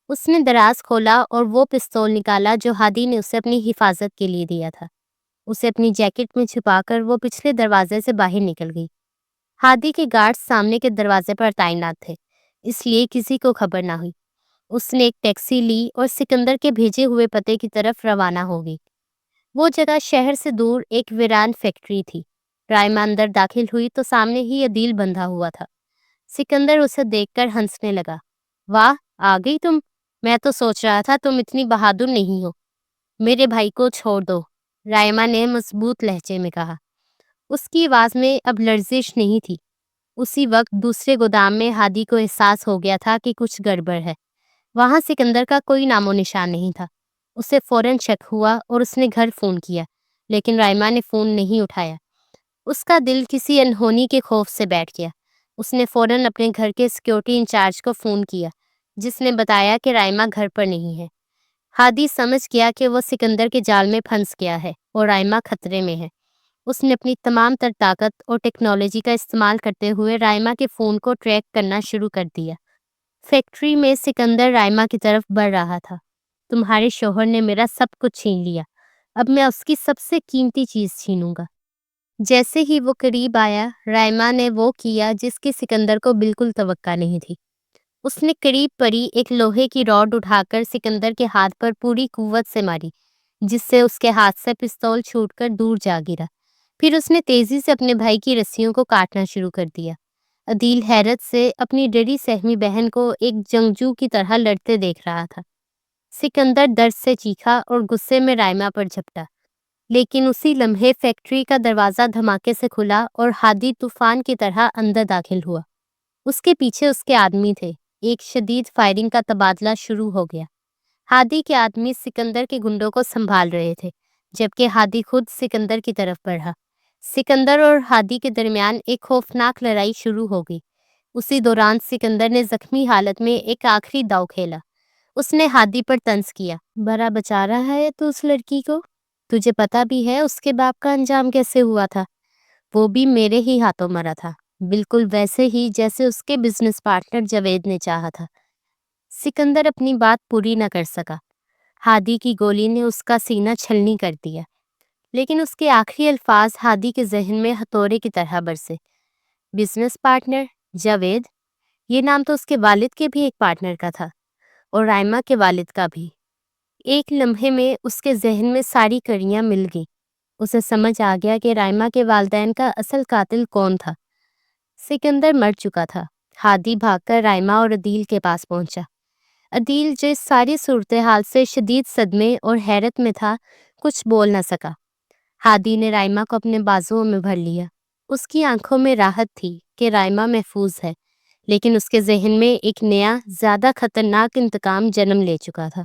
اس نے دراز کھولا اور وہ پستول نکالا جو ہادی نے اسے اپنی حفاظت کے لیے دیا تھا۔ اسے اپنی جیکٹ میں چھپا کر وہ پچھلے دروازے سے باہر نکل گئی۔ ہادی کے گارڈ سامنے کے دروازے پر تعینات تھے، اس لیے کسی کو خبر نہ ہوئی۔ اس نے ایک ٹیکسی لی اور سکندر کے بھیجے ہوئے پتے کی طرف روانہ ہو گئی۔ وہ جگہ شہر سے دور ایک ویران فیکٹری تھی۔ رائما اندر داخل ہوئی تو سامنے ہی عدیل بندھا ہوا تھا۔ سکندر اسے دیکھ کر ہنسنے لگا۔ واہ، آ گئی تم؟ میں تو سوچ رہا تھا تم اتنی بہادر نہیں ہو۔ میرے بھائی کو چھوڑ دو، رائما نے مضبوط لہجے میں کہا۔ اس کی آواز میں اب لرزش نہیں تھی۔ اسی وقت دوسرے گودام میں ہادی کو احساس ہو گیا تھا کہ کچھ گڑبڑ ہے۔ وہاں سکندر کا کوئی نام و نشان نہیں تھا۔ اسے فوراً شک ہوا اور اس نے گھر فون کیا، لیکن رائما نے فون نہیں اٹھایا۔ اس کا دل کسی انہونی کے خوف سے بیٹھ گیا۔ اس نے فوراً اپنے گھر کے سیکیورٹی انچارج کو فون کیا، جس نے بتایا کہ رائما گھر پر نہیں ہے۔ ہادی سمجھ گیا کہ وہ سکندر کے جال میں پھنس گیا ہے اور رائما خطرے میں ہے۔ اس نے اپنی تمام تر طاقت اور ٹیکنالوجی کا استعمال کرتے ہوئے رائما کے فون کو ٹریک کرنا شروع کر دیا۔ فیکٹری میں سکندر رائما کی طرف بڑھ رہا تھا۔ تمہارے شوہر نے میرا سب کچھ چھین لیا، اب میں اس کی سب سے قیمتی چیز چھینوں گا۔ جیسے ہی وہ قریب آیا، رائما نے وہ کیا جس کی سکندر کو بالکل توقع نہیں تھی۔ اس نے قریب پڑی ایک لوہے کی راڈ اٹھا کر سکندر کے ہاتھ پر پوری قوت سے ماری، جس سے اس کے ہاتھ سے پستول چھوٹ کر دور جا گرا۔ پھر اس نے تیزی سے اپنے بھائی کی رسیوں کو کاٹنا شروع کر دیا۔ عدیل حیرت سے اپنی ڈری سہمی بہن کو ایک جنگجو کی طرح لڑتے دیکھ رہا تھا۔ سکندر درد سے چیخا اور غصے میں رائما پر جھپٹا، لیکن اسی لمحے فیکٹری کا دروازہ دھماکے سے کھلا اور ہادی طوفان کی طرح اندر داخل ہوا۔ اس کے پیچھے اس کے آدمی تھے۔ ایک شدید فائرنگ کا تبادلہ شروع ہو گیا۔ ہادی کے آدمی سکندر کے گنڈوں کو سنبھال رہے تھے، جبکہ ہادی خود سکندر کی طرف بڑھا۔ سکندر اور ہادی کے درمیان ایک خوفناک لڑائی شروع ہو گئی۔ اسی دوران سکندر نے زخمی حالت میں ایک آخری داؤ کھیلا۔ اس نے ہادی پر طنز کیا، بڑا بچا رہا ہے تو اس لڑکی کو؟ تجھے پتا بھی ہے اس کے باپ کا انجام کیسے ہوا تھا؟ وہ بھی میرے ہی ہاتھوں مرا تھا، بالکل ویسے ہی جیسے اس کے بزنس پارٹنر جاوید نے چاہا تھا۔ سکندر اپنی بات پوری نہ کر سکا۔ ہادی کی گولی نے اس کا سینہ چھلنی کر دیا، لیکن اس کے آخری الفاظ ہادی کے ذہن میں ہتھوڑے کی طرح برسے۔ بزنس پارٹنر جاوید، یہ نام تو اس کے والد کے بھی ایک پارٹنر کا تھا، اور رائما کے والد کا بھی۔ ایک لمحے میں اس کے ذہن میں ساری کڑیاں مل گئیں۔ اسے سمجھ آ گیا کہ رائما کے والدین کا اصل قاتل کون تھا۔ سکندر مر چکا تھا۔ ہادی بھاگ کر رائما اور عدیل کے پاس پہنچا۔ عدیل جو اس ساری صورتحال سے شدید صدمے اور حیرت میں تھا، کچھ بول نہ سکا۔ ہادی نے رائما کو اپنے بازوؤں میں بھر لیا۔ اس کی آنکھوں میں راحت تھی کہ رائما محفوظ ہے، لیکن اس کے ذہن میں ایک نیا، زیادہ خطرناک انتقام جنم لے چکا تھا۔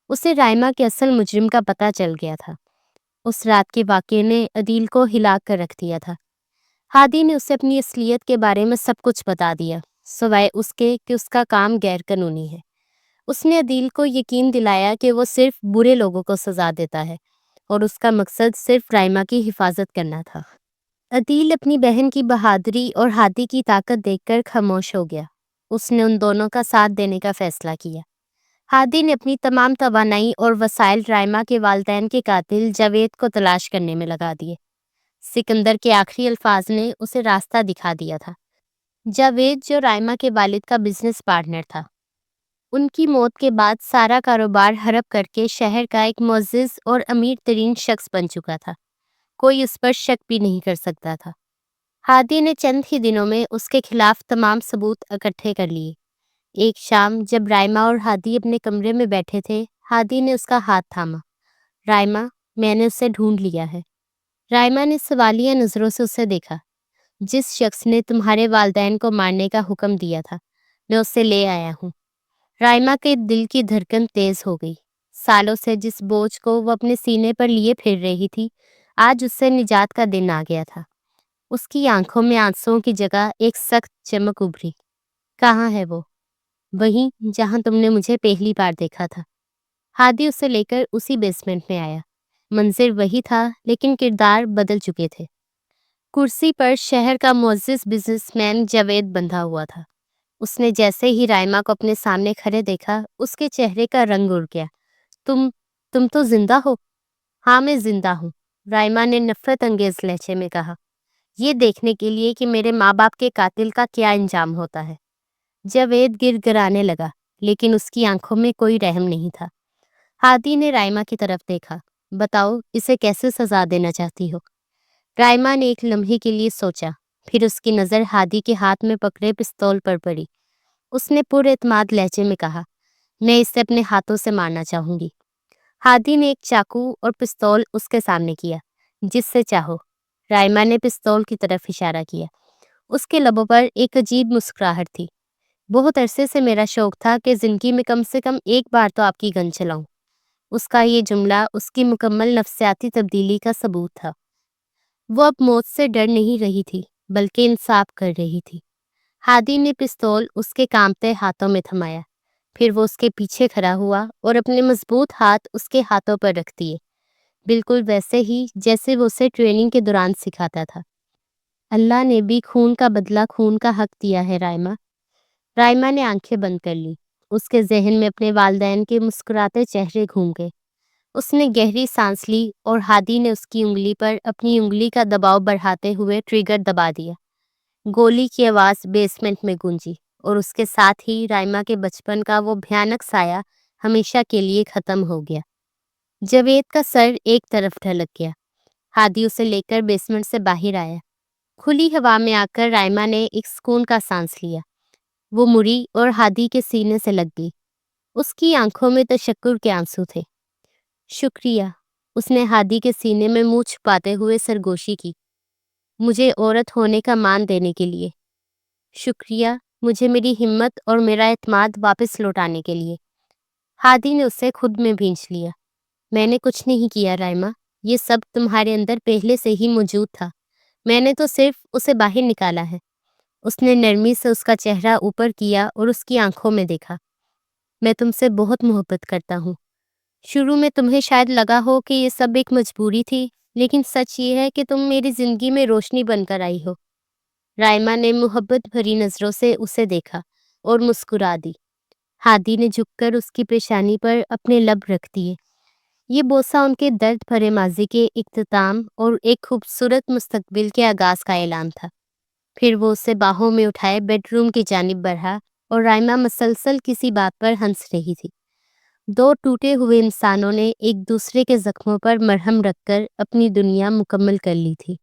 اسے رائما کے اصل مجرم کا پتہ چل گیا تھا۔ اس رات کے واقعے نے عدیل کو ہلا کر رکھ دیا تھا۔ ہادی نے اسے اپنی اصلیت کے بارے میں سب کچھ بتا دیا، سوائے اس کے کہ اس کا کام غیر قانونی ہے۔ اس نے عدیل کو یقین دلایا کہ وہ صرف برے لوگوں کو سزا دیتا ہے، اور اس کا مقصد صرف رائما کی حفاظت کرنا تھا۔ عدیل اپنی بہن کی بہادری اور ہادی کی طاقت دیکھ کر خاموش ہو گیا۔ اس نے ان دونوں کا ساتھ دینے کا فیصلہ کیا۔ ہادی نے اپنی تمام توانائی اور وسائل رائما کے والدین کے قاتل جاوید کو تلاش کرنے میں لگا دیے۔ سکندر کے آخری الفاظ نے اسے راستہ دکھا دیا تھا۔ جاوید جو رائما کے والد کا بزنس پارٹنر تھا، ان کی موت کے بعد سارا کاروبار ہڑپ کر کے شہر کا ایک معزز اور امیر ترین شخص بن چکا تھا۔ کوئی اس پر شک بھی نہیں کر سکتا تھا۔ ہادی نے چند ہی دنوں میں اس کے خلاف تمام ثبوت اکٹھے کر لیے۔ ایک شام جب رائما اور ہادی اپنے کمرے میں بیٹھے تھے، ہادی نے اس کا ہاتھ تھاما۔ رائما، میں نے اسے ڈھونڈ لیا ہے۔ رائما نے سوالیہ نظروں سے اسے دیکھا۔ جس شخص نے تمہارے والدین کو مارنے کا حکم دیا تھا، میں اسے لے آیا ہوں۔ رائما کے دل کی دھڑکن تیز ہو گئی۔ سالوں سے جس بوجھ کو وہ اپنے سینے پر لیے پھر رہی تھی، آج اس سے نجات کا دن آ گیا تھا۔ اس کی آنکھوں میں آنسوؤں کی جگہ ایک سخت چمک ابھری۔ کہاں ہے وہ؟ وہیں جہاں تم نے مجھے پہلی بار دیکھا تھا۔ ہادی اسے لے کر اسی بیسمنٹ میں آیا۔ منظر وہی تھا، لیکن کردار بدل چکے تھے۔ کرسی پر شہر کا معزز بزنس مین جاوید بندھا ہوا تھا۔ اس نے جیسے ہی رائما کو اپنے سامنے کھڑے دیکھا، اس کے چہرے کا رنگ اڑ گیا۔ تم تو زندہ ہو؟ ہاں، میں زندہ ہوں، رائما نے نفرت انگیز لہجے میں کہا، یہ دیکھنے کے لیے کہ میرے ماں باپ کے قاتل کا کیا انجام ہوتا ہے۔ جاوید گر گرانے لگا، لیکن اس کی آنکھوں میں کوئی رحم نہیں تھا۔ ہادی نے رائما کی طرف دیکھا۔ بتاؤ، اسے کیسے سزا دینا چاہتی ہو؟ رائما نے ایک لمحے کے لیے سوچا، پھر اس کی نظر ہادی کے ہاتھ میں پکڑے پستول پر پڑی۔ اس نے پر اعتماد لہجے میں کہا، میں اسے اپنے ہاتھوں سے مارنا چاہوں گی۔ ہادی نے ایک چاقو اور پستول اس کے سامنے کیا۔ جس سے چاہو۔ رائما نے پستول کی طرف اشارہ کیا۔ اس کے لبوں پر ایک عجیب مسکراہٹ تھی۔ بہت عرصے سے میرا شوق تھا کہ زندگی میں کم سے کم ایک بار تو آپ کی گن چلاؤں۔ اس کا یہ جملہ اس کی مکمل نفسیاتی تبدیلی کا ثبوت تھا۔ وہ اب موت سے ڈر نہیں رہی تھی، بلکہ انصاف کر رہی تھی۔ ہادی نے پستول اس کے کانپتے ہاتھوں میں تھمایا، پھر وہ اس کے پیچھے کھڑا ہوا اور اپنے مضبوط ہاتھ اس کے ہاتھوں پر رکھ دیے، بالکل ویسے ہی جیسے وہ اسے ٹریننگ کے دوران سکھاتا تھا۔ اللہ نے بھی خون کا بدلہ خون کا حق دیا ہے رائما۔ رائما نے آنکھیں بند کر لی۔ اس کے ذہن میں اپنے والدین کے مسکراتے چہرے گھوم گئے۔ اس نے گہری سانس لی اور ہادی نے اس کی انگلی پر اپنی انگلی کا دباؤ بڑھاتے ہوئے ٹریگر دبا دیا۔ گولی کی آواز بیسمنٹ میں گونجی اور اس کے ساتھ ہی رائما کے بچپن کا وہ بھیانک سایہ ہمیشہ کے لیے ختم ہو گیا۔ جاوید کا سر ایک طرف ڈھلک گیا۔ ہادی اسے لے کر بیسمنٹ سے باہر آیا۔ کھلی ہوا میں آ کر رائما نے ایک سکون کا سانس لیا۔ وہ مڑی اور ہادی کے سینے سے لگ گئی۔ اس کی آنکھوں میں تشکر کے آنسو تھے۔ شکریہ، اس نے ہادی کے سینے میں منہ چھپاتے ہوئے سرگوشی کی، مجھے عورت ہونے کا مان دینے کے لیے۔ شکریہ، مجھے میری ہمت اور میرا اعتماد واپس لوٹانے کے لیے۔ ہادی نے اسے خود میں بھینچ لیا۔ میں نے کچھ نہیں کیا رائما، یہ سب تمہارے اندر پہلے سے ہی موجود تھا، میں نے تو صرف اسے باہر نکالا ہے۔ اس نے نرمی سے اس کا چہرہ اوپر کیا اور اس کی آنکھوں میں دیکھا۔ میں تم سے بہت محبت کرتا ہوں۔ شروع میں تمہیں شاید لگا ہو کہ یہ سب ایک مجبوری تھی، لیکن سچ یہ ہے کہ تم میری زندگی میں روشنی بن کر آئی ہو۔ رائما نے محبت بھری نظروں سے اسے دیکھا اور مسکرا دی۔ ہادی نے جھک کر اس کی پیشانی پر اپنے لب رکھ دیے۔ یہ بوسہ ان کے درد بھرے ماضی کے اختتام اور ایک خوبصورت مستقبل کے آغاز کا اعلان تھا۔ پھر وہ اسے باہوں میں اٹھائے بیڈ روم کی جانب بڑھا اور رائما مسلسل کسی بات پر ہنس رہی تھی۔ دو ٹوٹے ہوئے انسانوں نے ایک دوسرے کے زخموں پر مرہم رکھ کر اپنی دنیا مکمل کر لی تھی۔